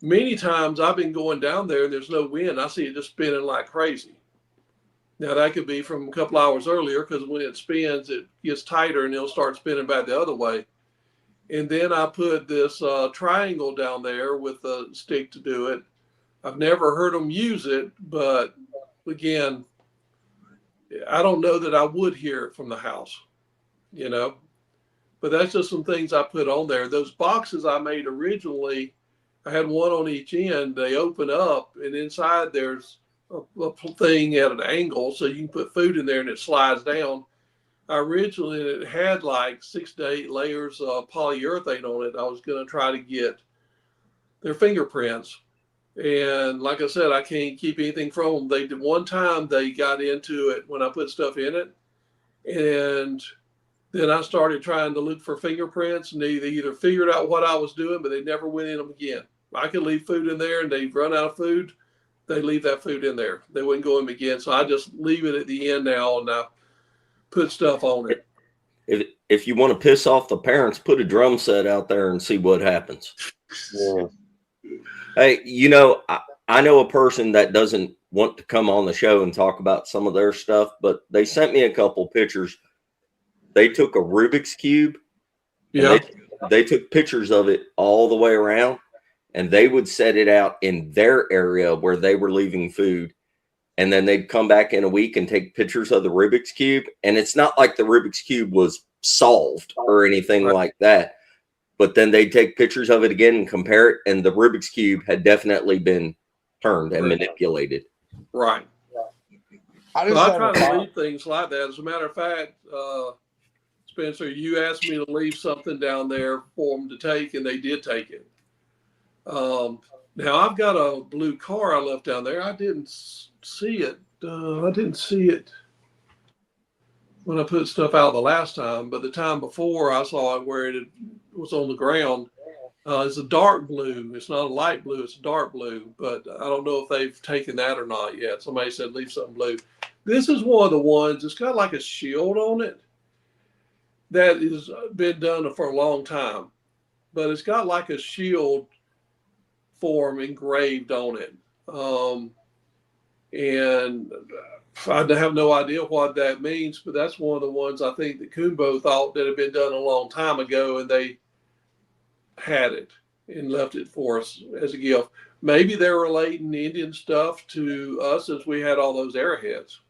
Many times I've been going down there and there's no wind. I see it just spinning like crazy. Now, that could be from a couple hours earlier because when it spins, it gets tighter and it'll start spinning back the other way. And then I put this triangle down there with a stick to do it. I've never heard them use it, but again, I don't know that I would hear it from the house, you know. But that's just some things I put on there. Those boxes I made originally, I had one on each end. They open up, and inside there's a thing at an angle, so you can put food in there and it slides down. Originally, it had like 6 to 8 layers of polyurethane on it. I was going to try to get their fingerprints. And like I said, I can't keep anything from them. They did one time, they got into it when I put stuff in it. And then I started trying to look for fingerprints, and they either figured out what I was doing, but they never went in them again. I could leave food in there, and they'd run out of food. They leave that food in there. They wouldn't go in them again. So I just leave it at the end now, and I put stuff on it. If you want to piss off the parents, put a drum set out there and see what happens. Yeah. Hey, you know, I know a person that doesn't want to come on the show and talk about some of their stuff, but they sent me a couple pictures. They took a Rubik's Cube. Yeah. They took pictures of it all the way around, and they would set it out in their area where they were leaving food. And then they'd come back in a week and take pictures of the Rubik's Cube. And it's not like the Rubik's Cube was solved or anything like that. But then they'd take pictures of it again and compare it. And the Rubik's Cube had definitely been turned and manipulated. Right. I try to leave things like that. As a matter of fact, Spencer, you asked me to leave something down there for them to take, and they did take it. Now, I've got a blue car I left down there. I didn't see it. I didn't see it when I put stuff out the last time, but the time before I saw it where it was on the ground. It's a dark blue. It's not a light blue. It's a dark blue, but I don't know if they've taken that or not yet. Somebody said leave something blue. This is one of the ones. It's got like a shield on it that has been done for a long time, but it's got like a shield form engraved on it. And I have no idea what that means, but that's one of the ones I think that Kumbo thought that had been done a long time ago, and they had it and left it for us as a gift. Maybe they're relating Indian stuff to us as we had all those arrowheads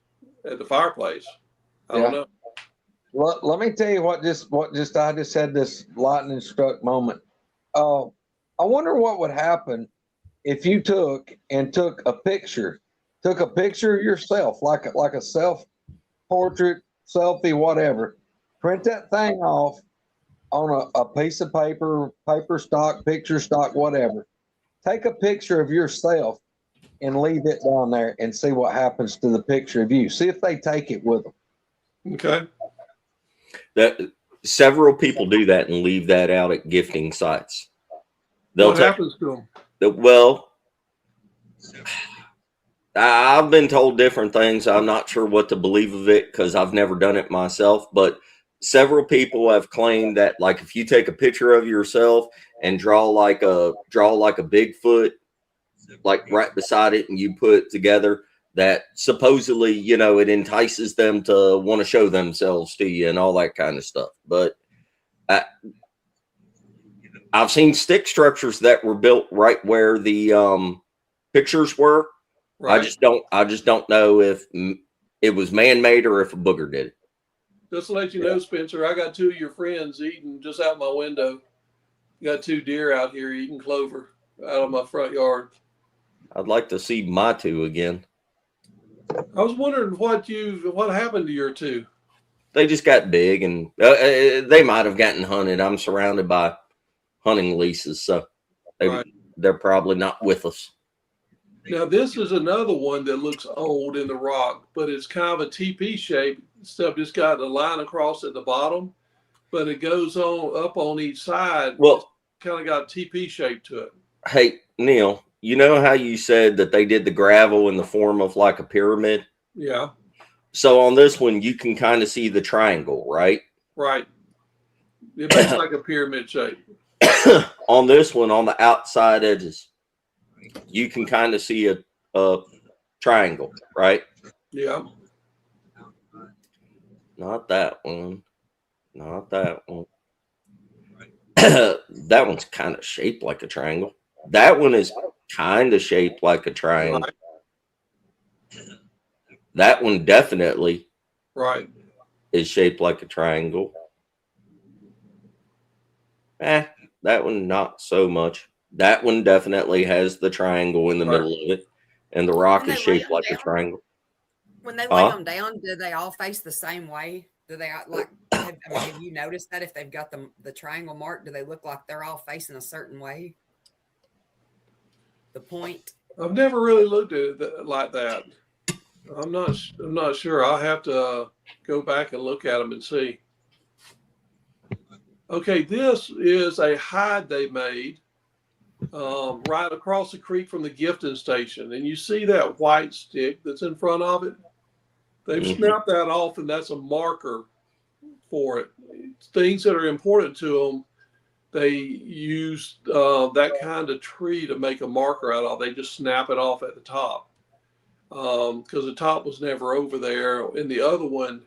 at the fireplace. I don't know. Well, let me tell you what I just had this lightning struck moment. I wonder what would happen if you took a picture of yourself, like a self portrait, selfie, whatever. Print that thing off on a piece of paper stock, picture stock, whatever. Take a picture of yourself and leave it down there and see what happens to the picture of you. See if they take it with them. Okay. That several people do that and leave that out at gifting sites. What happens to them? Well, I've been told different things. I'm not sure what to believe of it because I've never done it myself, but several people have claimed that, like, if you take a picture of yourself and draw like a Bigfoot, like right beside it, and you put it together, that supposedly, you know, it entices them to want to show themselves to you and all that kind of stuff. But I've seen stick structures that were built right where the pictures were. Right. I just don't know if it was man-made or if a booger did it. Just to let you know, Spencer, I got 2 of your friends eating just out my window. Got 2 deer out here eating clover out of my front yard. I'd like to see my 2 again. I was wondering what happened to your two. They just got big, and they might have gotten hunted. I'm surrounded by hunting leases, so Right. they're probably not with us. Now this is another one that looks old in the rock, but it's kind of a TP shape. Stuff just got a line across at the bottom, but it goes on up on each side. Well, it's kind of got a TP shape to it. hey, Neal, you know how you said that they did the gravel in the form of like a pyramid? Yeah. So on this one, you can kind of see the triangle, right? Right. It makes like a pyramid shape. On this one, on the outside edges, you can kind of see a triangle, right? Yeah. Not that one. Not that one. That one's kind of shaped like a triangle. That one is kind of shaped like a triangle. Right. That one definitely Right. is shaped like a triangle. That one not so much. That one definitely has the triangle in the middle of it, and the rock When is they lay shaped 'em like a down? triangle. When they lay Huh? them down, do they all face the same way? Do they like? Have you noticed that if they've got the triangle mark, do they look like they're all facing a certain way? The point. I've never really looked at it like that. I'm not sure. I'll have to go back and look at them and see. Okay, this is a hide they made right across the creek from the gifting station, and you see that white stick that's in front of it. They've Mhm. snapped that off, and that's a marker for it. Things that are important to them, they use that kind of tree to make a marker out of. They just snap it off at the top because the top was never over there, and the other one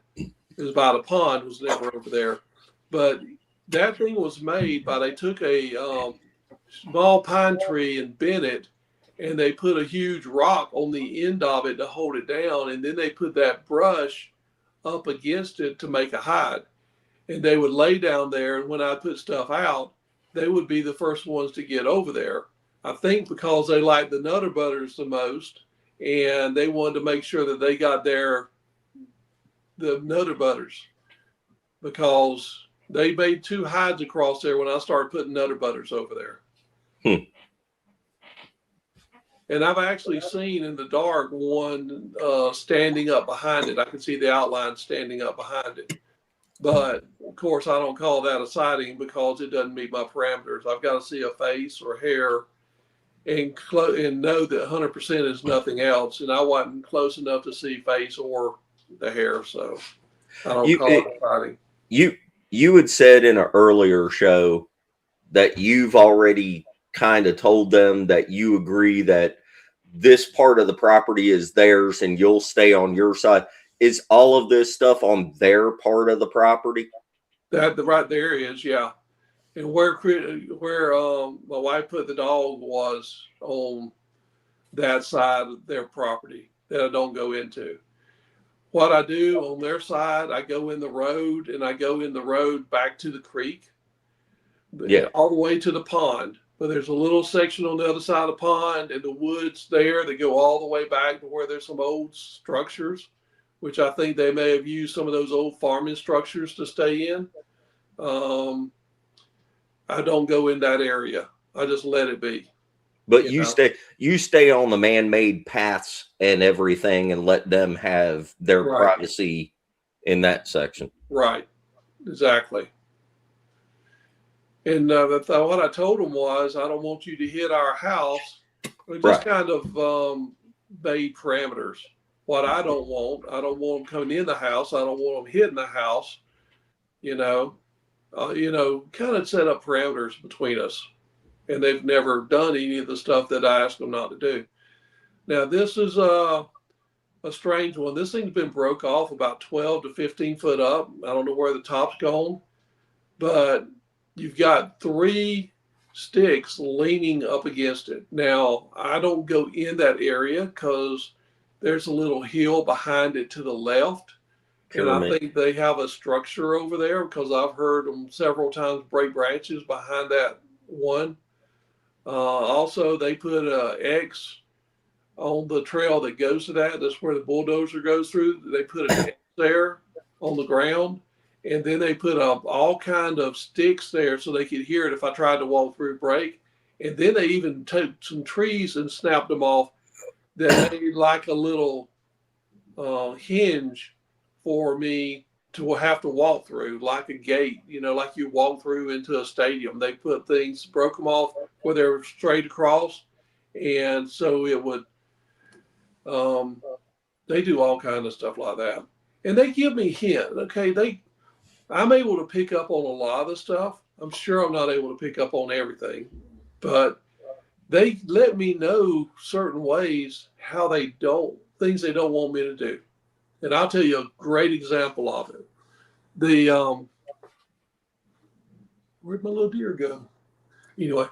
is by the pond was never over there. But that thing was made by they took a small pine tree and bent it, and they put a huge rock on the end of it to hold it down, and then they put that brush up against it to make a hide. And they would lay down there, and when I put stuff out, they would be the first ones to get over there. I think because they like the Nutter Butters the most, and they wanted to make sure that they got the Nutter Butters because they made two hides across there when I started putting Nutter Butters over there. And I've actually seen in the dark one standing up behind it. I can see the outline standing up behind it. But of course, I don't call that a sighting because it doesn't meet my parameters. I've got to see a face or hair and know that 100% is nothing else. And I wasn't close enough to see face or the hair, so I don't call it a sighting. You had said in an earlier show that you've already kind of told them that you agree that this part of the property is theirs and you'll stay on your side. Is all of this stuff on their part of the property? That the right there is, yeah. And where my wife put the dog was on that side of their property that I don't go into. What I do on their side, I go in the road and I go in the road back to the creek, all the way to the pond. But there's a little section on the other side of the pond and the woods there that go all the way back to where there's some old structures, which I think they may have used some of those old farming structures to stay in. I don't go in that area. I just let it be. But you stay on the man-made paths and everything and let them have their privacy in that section. Right. Exactly. And what I told them was, I don't want you to hit our house. We just kind of made parameters. What I don't want them coming in the house. I don't want them hitting the house. Kind of set up parameters between us. And they've never done any of the stuff that I asked them not to do. Now, this is a strange one. This thing's been broke off about 12 to 15 foot up. I don't know where the top's gone, but you've got 3 sticks leaning up against it. Now, I don't go in that area because there's a little hill behind it to the left. Pyramid. And I think they have a structure over there because I've heard them several times break branches behind that one. Also, they put a X on the trail that goes to that. That's where the bulldozer goes through. They put a net there on the ground, and then they put up all kind of sticks there so they could hear it if I tried to walk through break. And then they even took some trees and snapped them off that made like a little hinge for me to have to walk through, like a gate, like you walk through into a stadium. They put things, broke them off where they were straight across. And so it would, they do all kinds of stuff like that. And they give me hints. Okay, I'm able to pick up on a lot of the stuff. I'm sure I'm not able to pick up on everything, but they let me know certain ways how things they don't want me to do. And I'll tell you a great example of it. Where'd my little deer go? Anyway,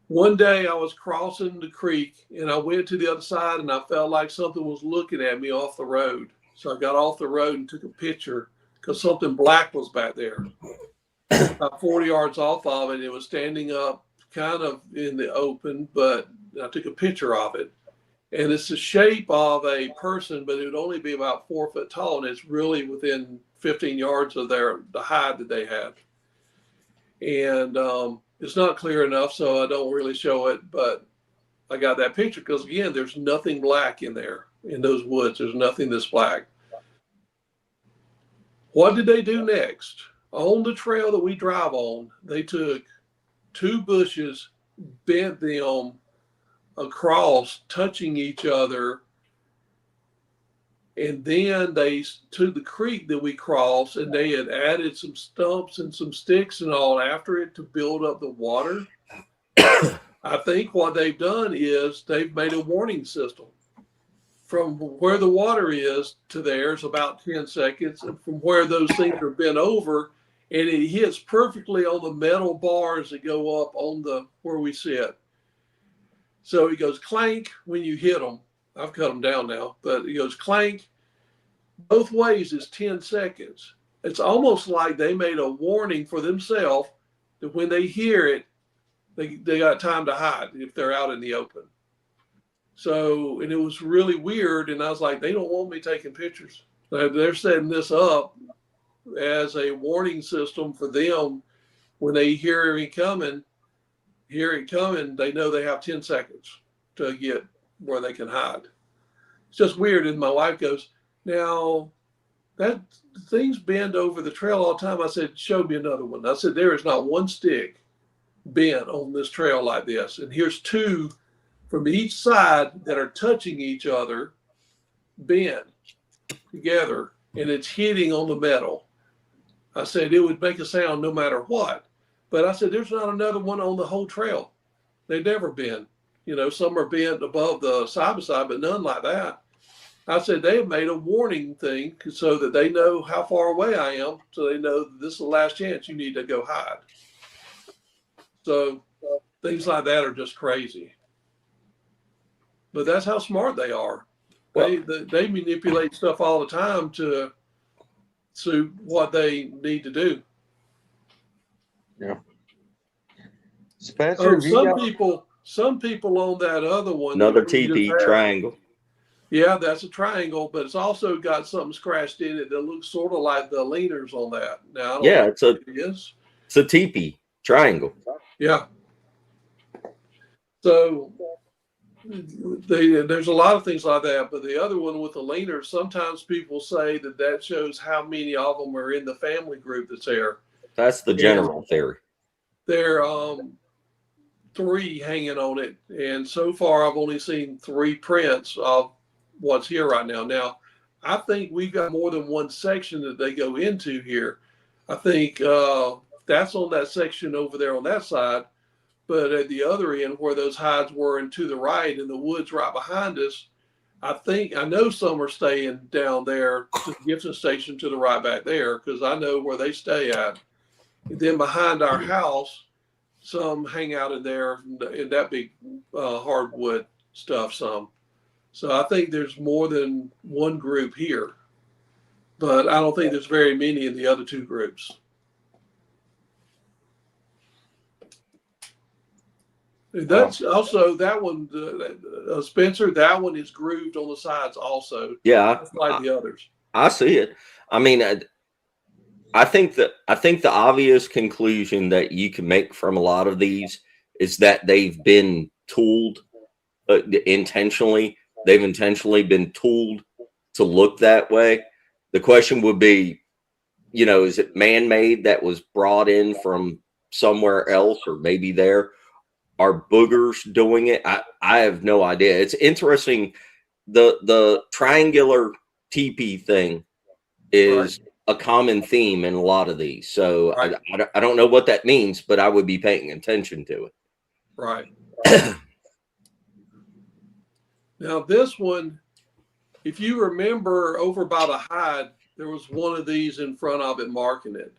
one day I was crossing the creek and I went to the other side and I felt like something was looking at me off the road. So I got off the road and took a picture because something black was back there. About 40 yards off of it. It was standing up kind of in the open, but I took a picture of it. And it's the shape of a person, but it would only be about 4 foot tall. And it's really within 15 yards of the hide that they had. And it's not clear enough, so I don't really show it. But I got that picture because, again, there's nothing black in there. In those woods, there's nothing that's black. What did they do next? On the trail that we drive on, they took 2 bushes, bent them across, touching each other, and then they to the creek that we crossed, and they had added some stumps and some sticks and all after it to build up the water. I think what they've done is they've made a warning system. From where the water is to there is about 10 seconds, and from where those things are bent over, and it hits perfectly on the metal bars that go up on the where we sit. So it goes clank when you hit them. I've cut them down now, but it goes clank. Both ways is 10 seconds. It's almost like they made a warning for themselves that when they hear it, they got time to hide if they're out in the open. So, and it was really weird. And I was like, they don't want me taking pictures. They're setting this up as a warning system for them. When they hear it coming, they know they have 10 seconds to get where they can hide. It's just weird. And my wife goes, now that things bend over the trail all the time. I said, show me another one. I said, there is not one stick bent on this trail like this. And here's 2 from each side that are touching each other, bent together, and it's hitting on the metal. I said it would make a sound no matter what. But I said there's not another one on the whole trail. They've never been. Some are bent above the side by side, but none like that. I said they have made a warning thing so that they know how far away I am, so they know that this is the last chance you need to go hide. So things like that are just crazy. But that's how smart they are. Well, they manipulate stuff all the time to suit what they need to do. Yeah. Spencer, some people on that other one. Another teepee triangle. Yeah, that's a triangle, but it's also got something scratched in it that looks sort of like the leaners on that. Now, it's a teepee triangle. Yeah. So there's a lot of things like that, but the other one with the leaners, sometimes people say that shows how many of them are in the family group that's there. That's the general theory. There are 3 hanging on it, and so far I've only seen 3 prints of what's here right now. Now, I think we've got more than one section that they go into here. I think that's on that section over there on that side. But at the other end, where those hides were and to the right in the woods right behind us, I know some are staying down there to the Gibson station to the right back there, because I know where they stay at. And then behind our house, some hang out in there in that big hardwood stuff, some. So I think there's more than one group here, but I don't think there's very many in the other 2 groups. That's also that one, Spencer. That one is grooved on the sides also, Yeah, just like the others. I see it. I mean, I think the obvious conclusion that you can make from a lot of these is that they've been tooled intentionally. They've intentionally been tooled to look that way. The question would be, is it man-made that was brought in from somewhere else, or maybe there are boogers doing it? I have no idea. It's interesting. The triangular teepee thing is a common theme in a lot of these. So Right. I don't know what that means, but I would be paying attention to it. Right. Now this one, if you remember over by the hide, there was one of these in front of it marking it.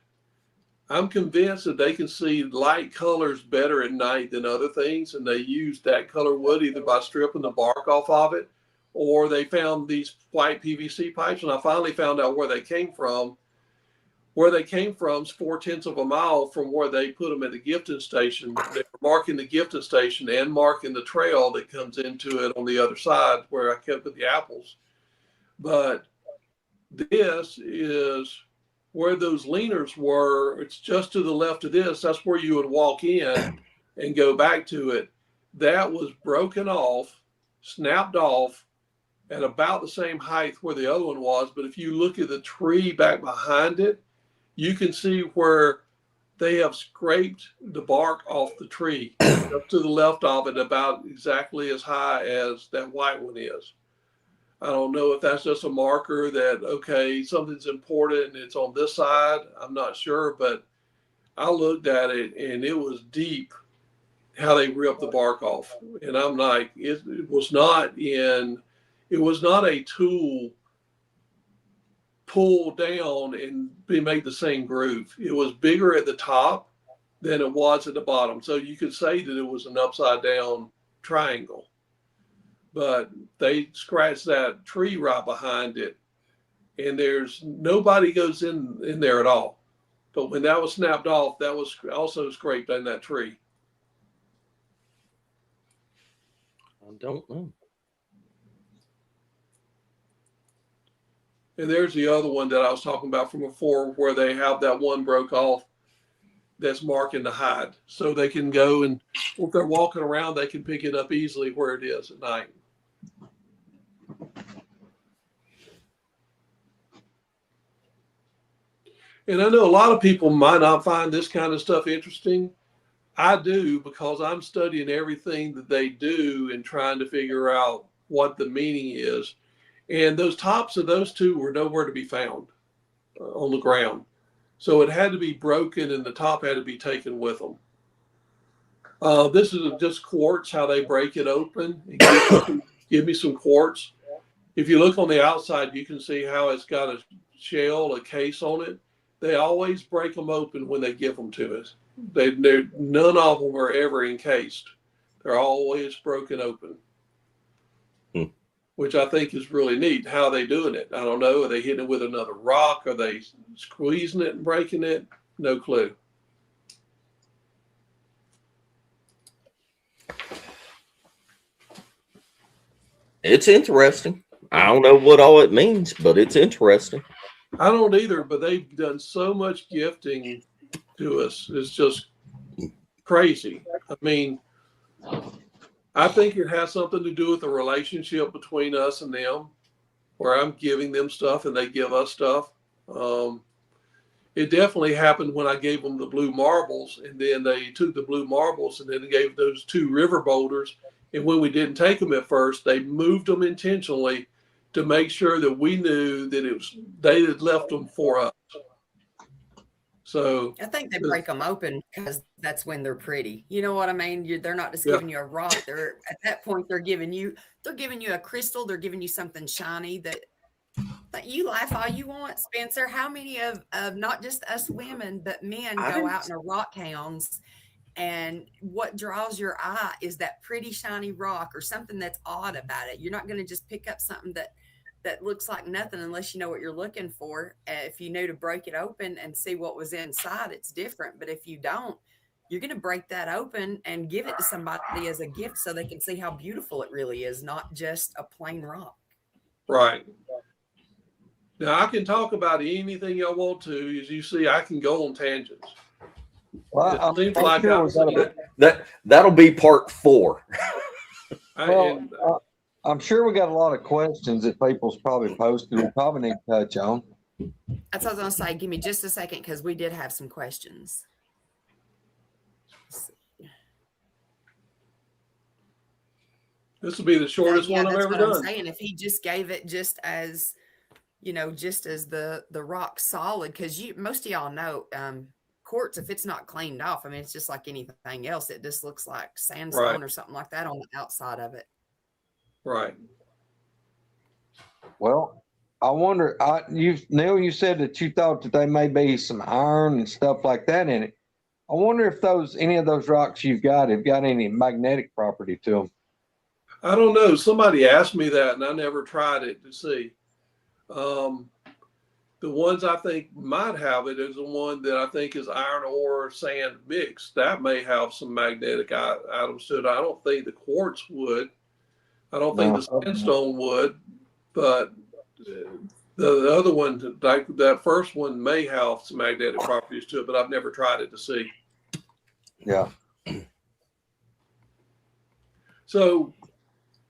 I'm convinced that they can see light colors better at night than other things, and they used that color wood either by stripping the bark off of it, or they found these white PVC pipes, and I finally found out where they came from. Where they came from is 4/10 of a mile from where they put them at the gifting station. They were marking the gifting station and marking the trail that comes into it on the other side where I kept the apples. But this is where those leaners were. It's just to the left of this. That's where you would walk in and go back to it. That was broken off, snapped off at about the same height where the other one was. But if you look at the tree back behind it, you can see where they have scraped the bark off the tree up to the left of it, about exactly as high as that white one is. I don't know if that's just a marker that, okay, something's important and it's on this side. I'm not sure, but I looked at it and it was deep how they ripped the bark off. And I'm like, it was not a tool pull down and be made the same groove. It was bigger at the top than it was at the bottom. So you could say that it was an upside down triangle. But they scratched that tree right behind it, and there's nobody goes in there at all. But when that was snapped off, that was also scraped in that tree. I don't know. And there's the other one that I was talking about from before, where they have that one broke off that's marking the hide. So they can go, and if they're walking around, they can pick it up easily where it is at night. And I know a lot of people might not find this kind of stuff interesting. I do, because I'm studying everything that they do and trying to figure out what the meaning is. And those tops of those two were nowhere to be found on the ground. So it had to be broken and the top had to be taken with them. This is just quartz, how they break it open. Give me some quartz. If you look on the outside, you can see how it's got a shell, a case on it. They always break them open when they give them to us. None of them are ever encased. They're always broken open. Which I think is really neat. How are they doing it? I don't know. Are they hitting it with another rock? Are they squeezing it and breaking it? No clue. It's interesting. I don't know what all it means, but it's interesting. I don't either, but they've done so much gifting to us. It's just crazy. I mean, I think it has something to do with the relationship between us and them, where I'm giving them stuff and they give us stuff. It definitely happened when I gave them the blue marbles, and then they took the blue marbles and then gave those 2 river boulders. And when we didn't take them at first, they moved them intentionally to make sure that we knew that they had left them for us. So I think they break them open because that's when they're pretty. You know what I mean? They're not just giving you a rock. They're at that point they're giving you a crystal. They're giving you something shiny that you laugh all you want, Spencer. How many of not just us women but men go out in a rock hounds, and what draws your eye is that pretty shiny rock or something that's odd about it. You're not going to just pick up something that looks like nothing unless you know what you're looking for. If you knew to break it open and see what was inside, it's different. But if you don't, you're going to break that open and give it to somebody as a gift so they can see how beautiful it really is, not just a plain rock. Right. Now I can talk about anything y'all want to. As you see, I can go on tangents. Well, It seems like that'll be part 4. I'm sure we got a lot of questions that people's probably posted. We probably need to touch on. That's what I was going to say. Give me just a second because we did have some questions. This will be the shortest one I've ever done. I'm saying. If he just gave it just as, just as the rock solid, because most of y'all know quartz, if it's not cleaned off, I mean, it's just like anything else. It just looks like sandstone or something like that on the outside of it. Right. Well, I wonder, Neal, you said that you thought that there may be some iron and stuff like that in it. I wonder if any of those rocks you've got have got any magnetic property to them. I don't know. Somebody asked me that, and I never tried it to see. The ones I think might have it is the one that I think is iron ore sand mixed. That may have some magnetic items to it. I don't think the quartz would. I don't think the sandstone would, but the other one, like that first one, may have some magnetic properties to it, but I've never tried it to see. Yeah. So,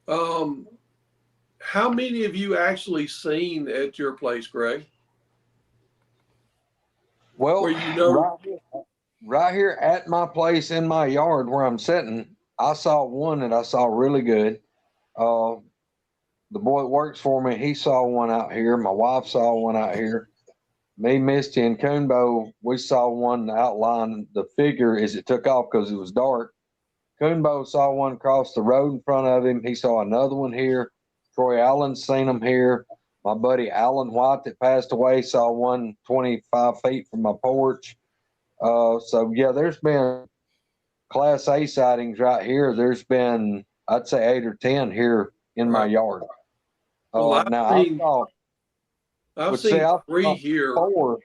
how many of you actually seen at your place, Greg? Well, where right here at my place in my yard where I'm sitting, I saw one that I saw really good. The boy that works for me, he saw one out here. My wife saw one out here. Me, Misty, and Coonbo, we saw one outline the figure as it took off because it was dark. Coonbo saw one across the road in front of him. He saw another one here. Troy Allen's seen them here. My buddy Alan White that passed away saw one 25 feet from my porch. So, yeah, there's been Class A sightings right here. There's been, I'd say, 8 or 10 here in my yard. Well, I've seen 3 here. 4.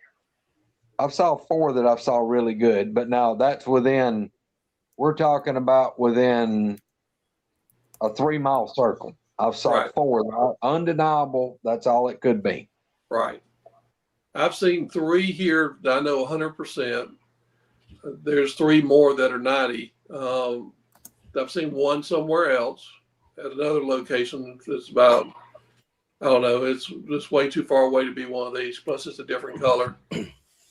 I saw 4 that I saw really good, but now that's we're talking about within a 3-mile circle. I've saw 4 that are undeniable. That's all it could be. Right. I've seen 3 here that I know 100%. There's 3 more that are 90. I've seen one somewhere else at another location that's about, I don't know, it's just way too far away to be one of these. Plus, it's a different color.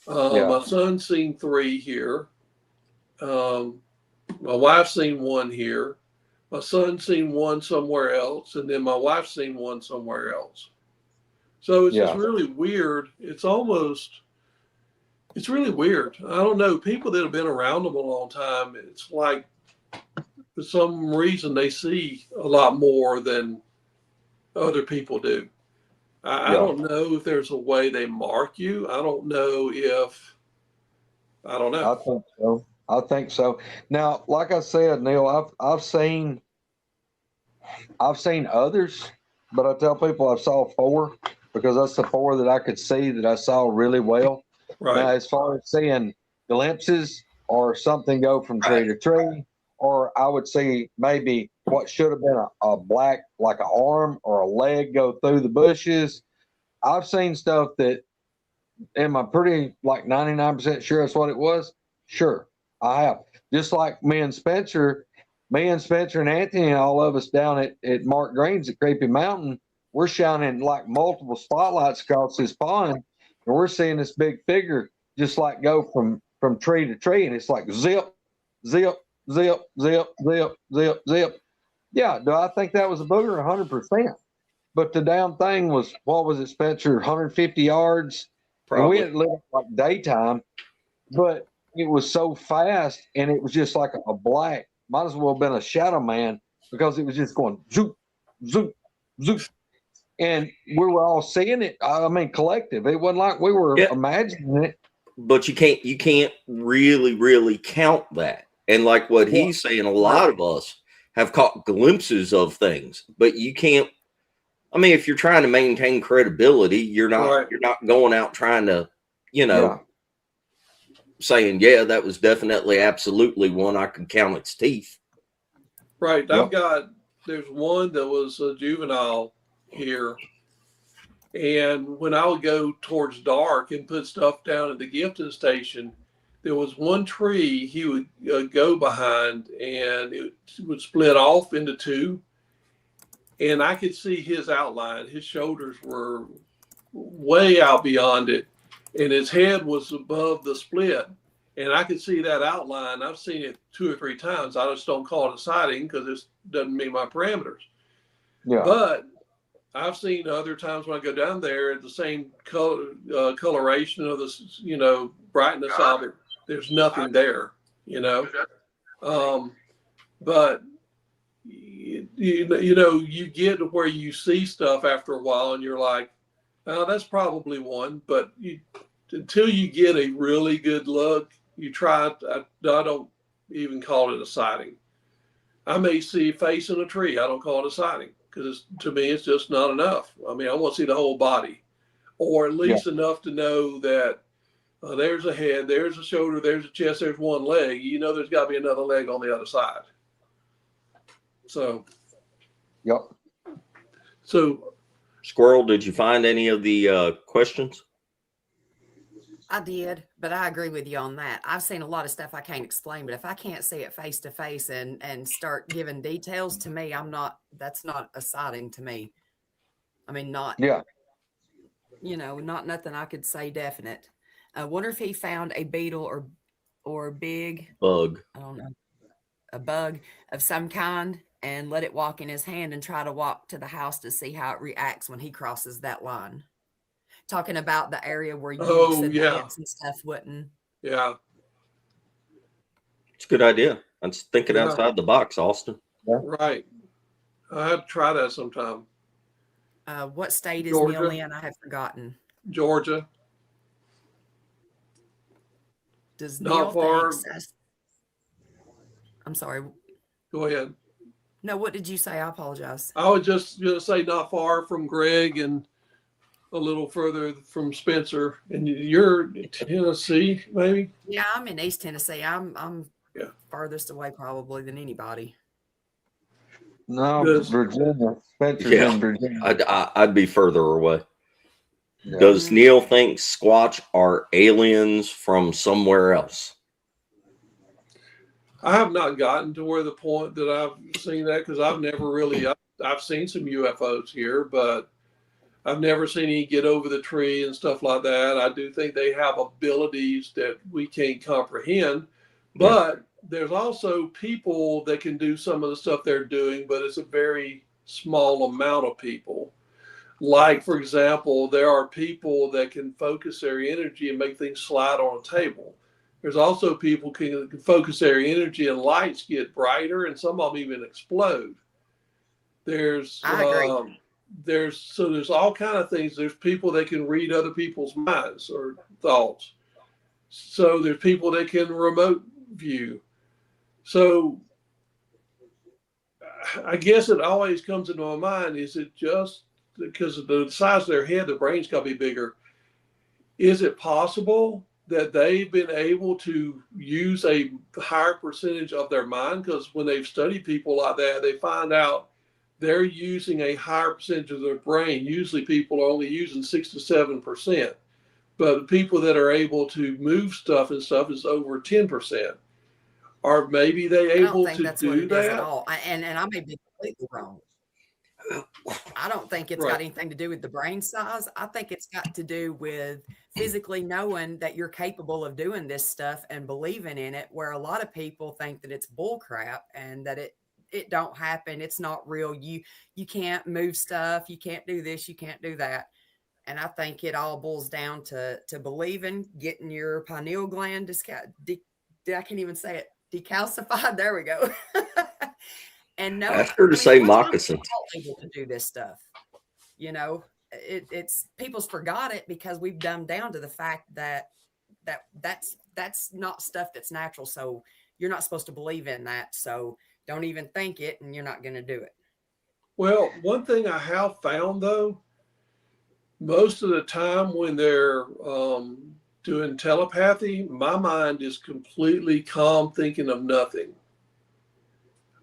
My son's seen 3 here. My wife's seen 1 here. My son's seen 1 somewhere else, and then my wife's seen 1 somewhere else. So it's just really weird. It's really weird. I don't know. People that have been around them a long time, it's like for some reason they see a lot more than other people do. I don't know if there's a way they mark you. I don't know. I think so. Now, like I said, Neal, I've seen others, but I tell people I saw 4 because that's the 4 that I could see that I saw really well. Right. Now, as far as seeing glimpses or something go from tree to tree, or I would see maybe what should have been a black, like an arm or a leg go through the bushes. I've seen stuff that, am I pretty like 99% sure that's what it was? Sure, I have. Just like me and Spencer and Anthony and all of us down at Mark Green's at Creepy Mountain, we're shining like multiple spotlights across this pond, and we're seeing this big figure just like go from tree to tree, and it's like zip, zip, zip, zip, zip, zip, zip. Yeah, do I think that was a booger? 100%. But the damn thing was, what was it, Spencer? 150 yards. Probably. And we had lived like daytime, but it was so fast, and it was just like a black, might as well have been a shadow man, because it was just going zoop, zoop, zoop. And we were all seeing it. I mean, collective. It wasn't like we were imagining it. But you can't really count that. And like what he's saying, a lot of us have caught glimpses of things, but you can't. I mean, if you're trying to maintain credibility, you're not going out trying to, saying, yeah, that was definitely absolutely one. I could count its teeth. Right. Yep. There's one that was a juvenile here. And when I would go towards dark and put stuff down at the gifting station, there was one tree he would go behind, and it would split off into two. And I could see his outline. His shoulders were way out beyond it, and his head was above the split. And I could see that outline. I've seen it 2 or 3 times. I just don't call it a sighting because it doesn't meet my parameters. Yeah. But I've seen other times when I go down there at the same coloration of the, brightness of it. There's nothing there, But you get to where you see stuff after a while, and you're like, oh, that's probably one. But until you get a really good look, you try. I don't even call it a sighting. I may see a face in a tree. I don't call it a sighting because to me, it's just not enough. I mean, I want to see the whole body, or at least enough to know that there's a head, there's a shoulder, there's a chest, there's one leg. There's got to be another leg on the other side. So, Yep. So, Squirrel, did you find any of the questions? I did, but I agree with you on that. I've seen a lot of stuff I can't explain, but if I can't see it face to face and start giving details, to me, that's not a sighting to me. I mean, not nothing I could say definite. I wonder if he found a beetle or big Bug. I don't know, a bug of some kind, and let it walk in his hand and try to walk to the house to see how it reacts when he crosses that line. Talking about the area where you said the ants and stuff wouldn't. Yeah. It's a good idea. I'm just thinking outside the box, Austin. Right. I have to try that sometime. What state is Georgia. Neal in? I have forgotten. Georgia. Does Not Neal far. I'm sorry. Go ahead. No, what did you say? I apologize. I was just going to say not far from Greg and a little further from Spencer. And you're in Tennessee, maybe? Yeah, I'm in East Tennessee. I'm farthest away probably than anybody. No, Virginia. Spencer's in Virginia. I'd be further away. Yeah. Does Neal think Squatch are aliens from somewhere else? I have not gotten to where the point that I've seen that, because I've never really, I've seen some UFOs here, but I've never seen any get over the tree and stuff like that. I do think they have abilities that we can't comprehend, but there's also people that can do some of the stuff they're doing, but it's a very small amount of people. Like, for example, there are people that can focus their energy and make things slide on a table. There's also people who can focus their energy and lights get brighter, and some of them even explode. There's all kind of things. There's people that can read other people's minds or thoughts. So there's people that can remote view. So I guess it always comes into my mind, is it just because of the size of their head, the brain's got to be bigger? Is it possible that they've been able to use a higher percentage of their mind? Because when they've studied people like that, they find out they're using a higher percentage of their brain. Usually people are only using 6 to 7%, but the people that are able to move stuff and stuff is over 10%. Or maybe they able to do that? At all. And I may be completely wrong. I don't think it's got anything to do with the brain size. I think it's got to do with physically knowing that you're capable of doing this stuff and believing in it, where a lot of people think that it's bull crap and that it don't happen. It's not real. You can't move stuff. You can't do this. You can't do that. And I think it all boils down to believing, getting your pineal gland I can't even say it, decalcified. There we go. And no, ask her to say moccasins. Able to do this stuff, it's people's forgot it because we've dumbed down to the fact that's not stuff that's natural. So you're not supposed to believe in that. So don't even think it, and you're not going to do it. Well, one thing I have found though, most of the time when they're doing telepathy, my mind is completely calm, thinking of nothing.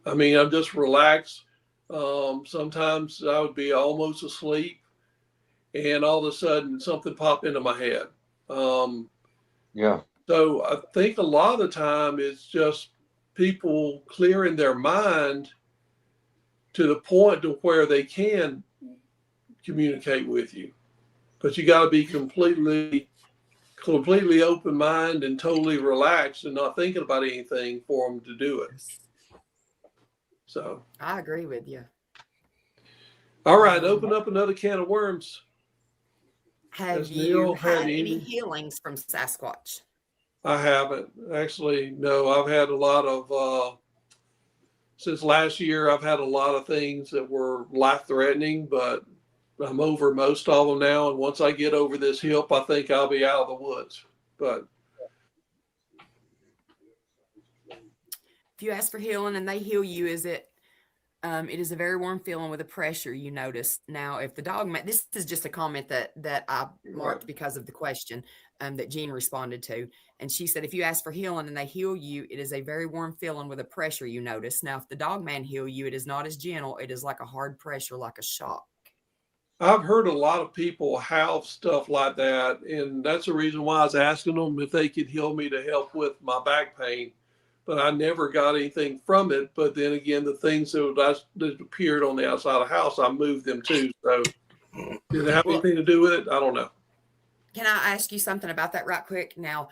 I mean, I'm just relaxed. Sometimes I would be almost asleep, and all of a sudden something popped into my head. Yeah. So I think a lot of the time it's just people clearing their mind to the point to where they can communicate with you. But you got to be completely open mind and totally relaxed and not thinking about anything for them to do it. So I agree with you. all right, open up another can of worms. Have Has you Neal had had any any? healings from Sasquatch? I haven't actually. No, I've had a lot of since last year. I've had a lot of things that were life threatening, but I'm over most of them now. And once I get over this hip, I think I'll be out of the woods. But If you ask for healing and they heal you, it is a very warm feeling with a pressure you notice. Now, if the dog this is just a comment that I marked because of the question that Jean responded to. And she said, if you ask for healing and they heal you, it is a very warm feeling with a pressure you notice. Now, if the dog man heal you, it is not as gentle. It is like a hard pressure, like a shock. I've heard a lot of people have stuff like that. And that's the reason why I was asking them if they could heal me to help with my back pain. But I never got anything from it. But then again, the things that appeared on the outside of the house, I moved them too. So did it have anything to do with it? I don't know. Can I ask you something about that right quick? Now,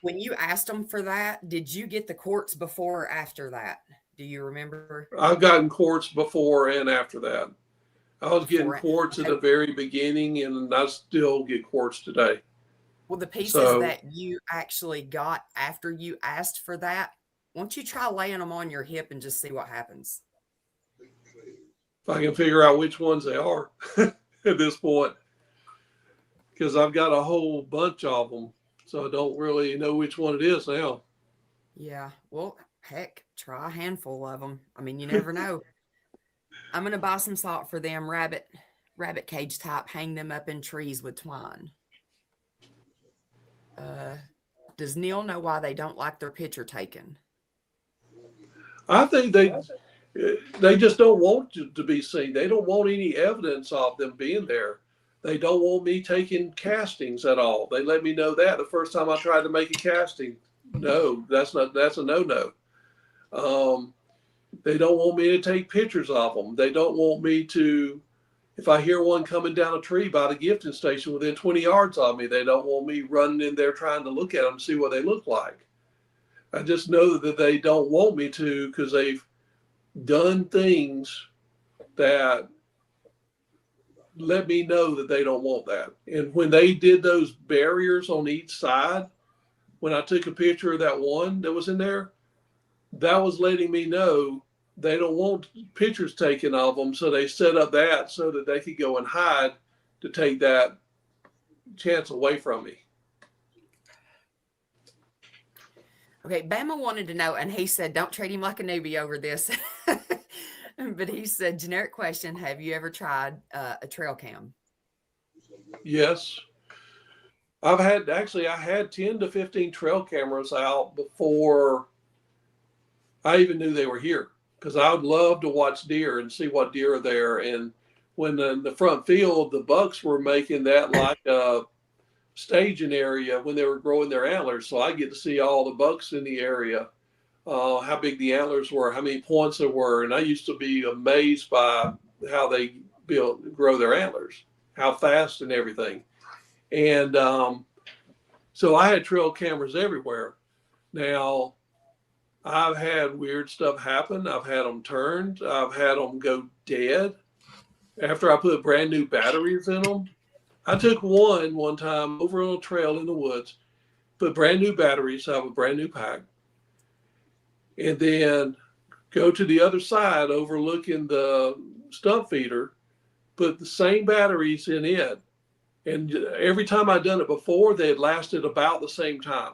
when you asked them for that, did you get the quartz before or after that? Do you remember? I've gotten quartz before and after that. I was getting quartz at the very beginning, and I still get quartz today. Well, the pieces that you actually got after you asked for that, won't you try laying them on your hip and just see what happens? If I can figure out which ones they are at this point, because I've got a whole bunch of them, so I don't really know which one it is now. Yeah, well, heck, try a handful of them. I mean, you never know. I'm going to buy some salt for them rabbit cage type, hang them up in trees with twine. Does Neal know why they don't like their picture taken? I think they just don't want to be seen. They don't want any evidence of them being there. They don't want me taking castings at all. They let me know that the first time I tried to make a casting. No, that's a no-no. They don't want me to take pictures of them. They don't want me to, if I hear one coming down a tree by the gifting station within 20 yards of me, they don't want me running in there trying to look at them and see what they look like. I just know that they don't want me to because they've done things that let me know that they don't want that. And when they did those barriers on each side, when I took a picture of that one that was in there, that was letting me know they don't want pictures taken of them. So they set up that so that they could go and hide to take that chance away from me. Okay, Bama wanted to know, and he said, don't treat him like a newbie over this. But he said, generic question, have you ever tried a trail cam? Yes. I had 10 to 15 trail cameras out before I even knew they were here, because I would love to watch deer and see what deer are there. And when the front field, the bucks were making that like a staging area when they were growing their antlers. So I get to see all the bucks in the area, how big the antlers were, how many points there were. And I used to be amazed by how they grow their antlers, how fast and everything. And so I had trail cameras everywhere. Now, I've had weird stuff happen. I've had them turned. I've had them go dead after I put brand new batteries in them. I took one time over on a trail in the woods, put brand new batteries, I have a brand new pack, and then go to the other side overlooking the stump feeder, put the same batteries in it. And every time I'd done it before, they had lasted about the same time.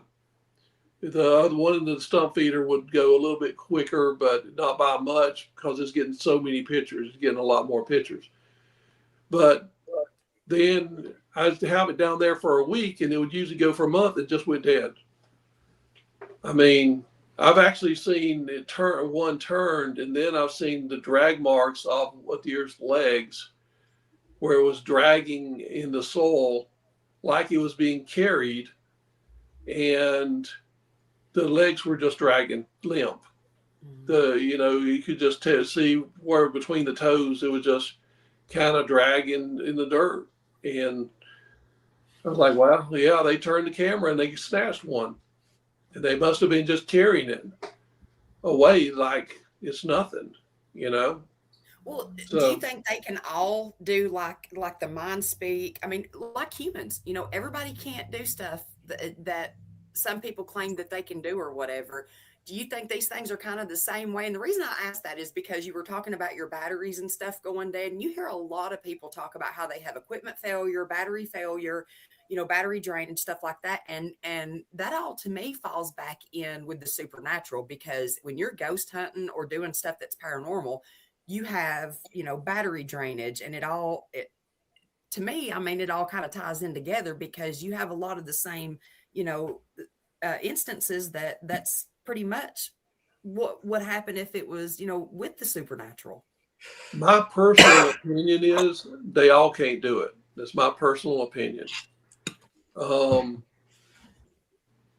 The other one in the stump feeder would go a little bit quicker, but not by much because it's getting so many pictures. It's getting a lot more pictures. But then I'd have it down there for a week, and it would usually go for a month. It just went dead. I mean, I've actually seen it turned, and then I've seen the drag marks off a deer's legs, where it was dragging in the soil like it was being carried, and the legs were just dragging limp. You could just see where between the toes it was just kind of dragging in the dirt. And I was like, well, yeah, they turned the camera and they snatched one. And they must have been just carrying it away like it's nothing, you know? Well, So, do you think they can all do like the mind speak? I mean, like humans, everybody can't do stuff that some people claim that they can do or whatever. Do you think these things are kind of the same way? And the reason I asked that is because you were talking about your batteries and stuff going dead, and you hear a lot of people talk about how they have equipment failure, battery failure, battery drain and stuff like that. And that all to me falls back in with the supernatural, because when you're ghost hunting or doing stuff that's paranormal, you have, battery drainage, and to me, I mean, it all kind of ties in together, because you have a lot of the same, instances that's pretty much what would happen if it was, with the supernatural. my personal opinion is they all can't do it. That's my personal opinion.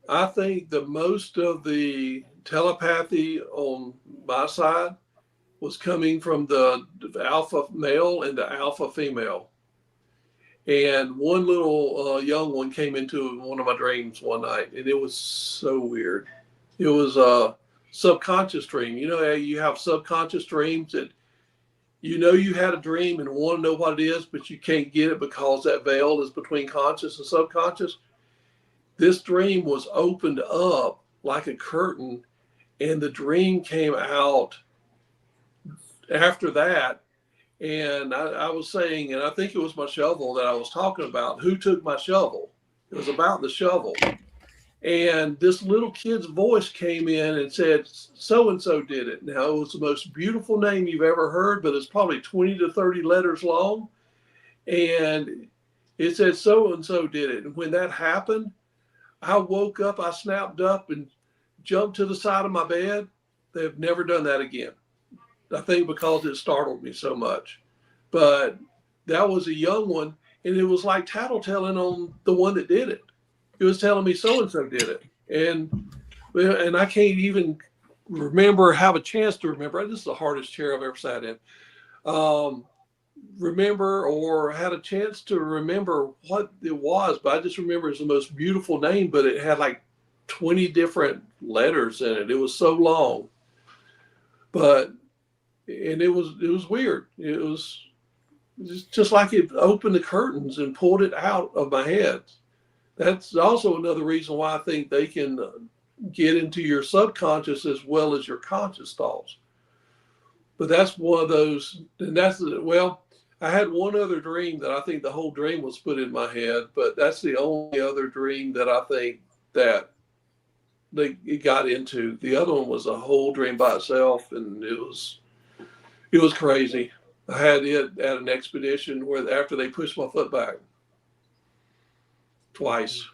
I think the most of the telepathy on my side was coming from the alpha male and the alpha female. And one little young one came into one of my dreams one night, and it was so weird. It was a subconscious dream. You know how you have subconscious dreams that you had a dream and want to know what it is, but you can't get it because that veil is between conscious and subconscious. This dream was opened up like a curtain, and the dream came out after that. And I was saying, and I think it was my shovel that I was talking about. Who took my shovel? It was about the shovel. And this little kid's voice came in and said, so-and-so did it. Now, it was the most beautiful name you've ever heard, but it's probably 20 to 30 letters long. And it said, so-and-so did it. And when that happened, I woke up, I snapped up and jumped to the side of my bed. They've never done that again. I think because it startled me so much. But that was a young one, and it was like tattletelling on the one that did it. It was telling me so-and-so did it. And I can't even have a chance to remember. This is the hardest chair I've ever sat in. Remember or had a chance to remember what it was, but I just remember it's the most beautiful name, but it had like 20 different letters in it. It was so long. And it was weird. It was just like it opened the curtains and pulled it out of my head. That's also another reason why I think they can get into your subconscious as well as your conscious thoughts. But that's one of those, and I had one other dream that I think the whole dream was put in my head, but that's the only other dream that I think that it got into. The other one was a whole dream by itself, and it was crazy. I had it at an expedition where after they pushed my foot back twice.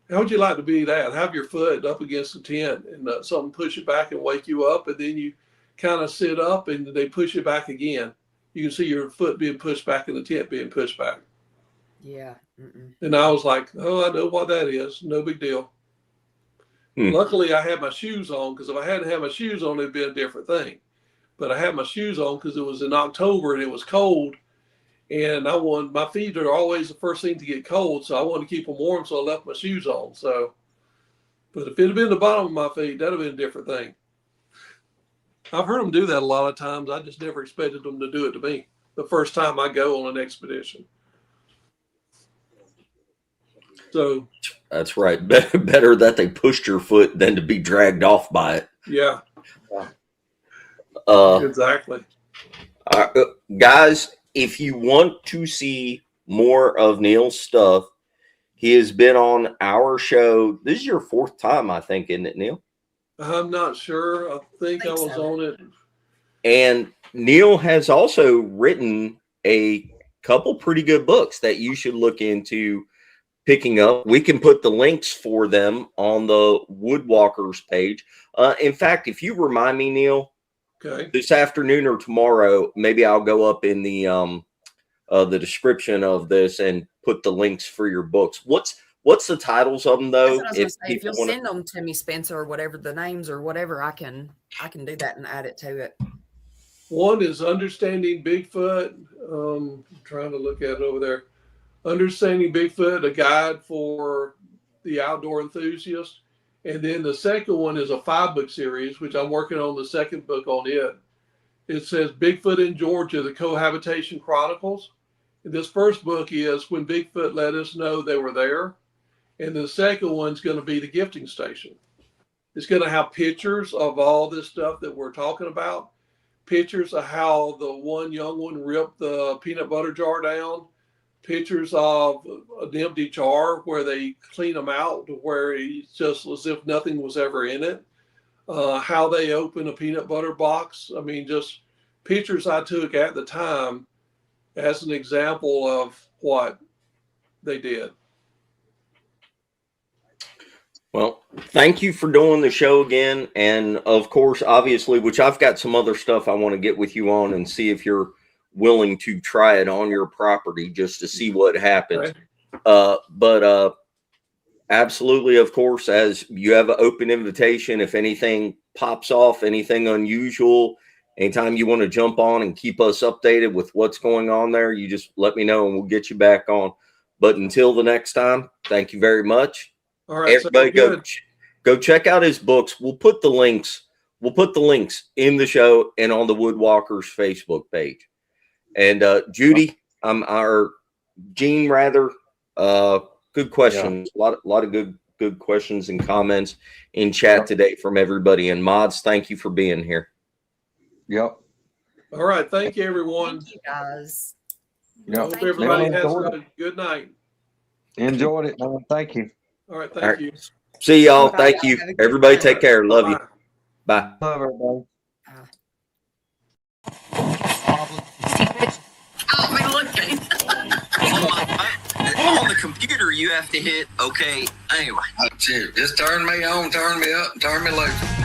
How would you like to be that? Have your foot up against the tent and something push it back and wake you up, and then you kind of sit up and they push it back again. You can see your foot being pushed back and the tent being pushed back. Yeah. Mm-mm. And I was like, oh, I know what that is. No big deal. Luckily, I had my shoes on, because if I hadn't had my shoes on, it'd been a different thing. But I had my shoes on because it was in October and it was cold. And my feet are always the first thing to get cold. So I wanted to keep them warm. So I left my shoes on. But if it had been the bottom of my feet, that'd have been a different thing. I've heard them do that a lot of times. I just never expected them to do it to me the first time I go on an expedition. So that's right. Better that they pushed your foot than to be dragged off by it. Yeah. Exactly. Guys, if you want to see more of Neal's stuff, he has been on our show. This is your fourth time, I think, isn't it, Neal? I'm not sure. I think I was on it. And Neal has also written a couple pretty good books that you should look into picking up. We can put the links for them on the Woodwalkers page. In fact, if you remind me, Neal, Okay. this afternoon or tomorrow, maybe I'll go up in the description of this and put the links for your books. What's the titles of them though? If you'll send them to me, Spencer, or whatever the names or whatever, I can do that and add it to it. One is Understanding Bigfoot. I'm trying to look at it over there. Understanding Bigfoot, a guide for the outdoor enthusiast. And then the second one is a 5-book series, which I'm working on the second book on it. It says Bigfoot in Georgia, the Cohabitation Chronicles. And this first book is When Bigfoot Let Us Know They Were There. And the second one's going to be The Gifting Station. It's going to have pictures of all this stuff that we're talking about. Pictures of how the one young one ripped the peanut butter jar down. Pictures of an empty jar where they clean them out to where it's just as if nothing was ever in it. How they open a peanut butter box. I mean, just pictures I took at the time as an example of what they did. Well, thank you for doing the show again. And of course, obviously, which I've got some other stuff I want to get with you on and see if you're willing to try it on your property just to see what happens. Okay. But absolutely, of course, as you have an open invitation, if anything pops off, anything unusual, anytime you want to jump on and keep us updated with what's going on there, you just let me know and we'll get you back on. But until the next time, thank you very much. All right. Everybody go check out his books. We'll put the links in the show and on the Woodwalkers Facebook page. And Judy, or Gene rather, good questions. Yeah. A lot of good questions and comments in chat today from everybody. And mods, thank you for being here. Yep. All right. Thank you, everyone. Thank you, guys. Yep. Hope everybody has Enjoyed a good night. Enjoyed it, man. Thank you. All right. All Thank right. you. See y'all. Bye. Thank you. Have a good Everybody night. take care. Love you. Bye-bye. Bye. Love everybody. Oh, man, look. On the computer, you have to hit okay. Anyway. Just turn me on, turn me up, and turn me loose.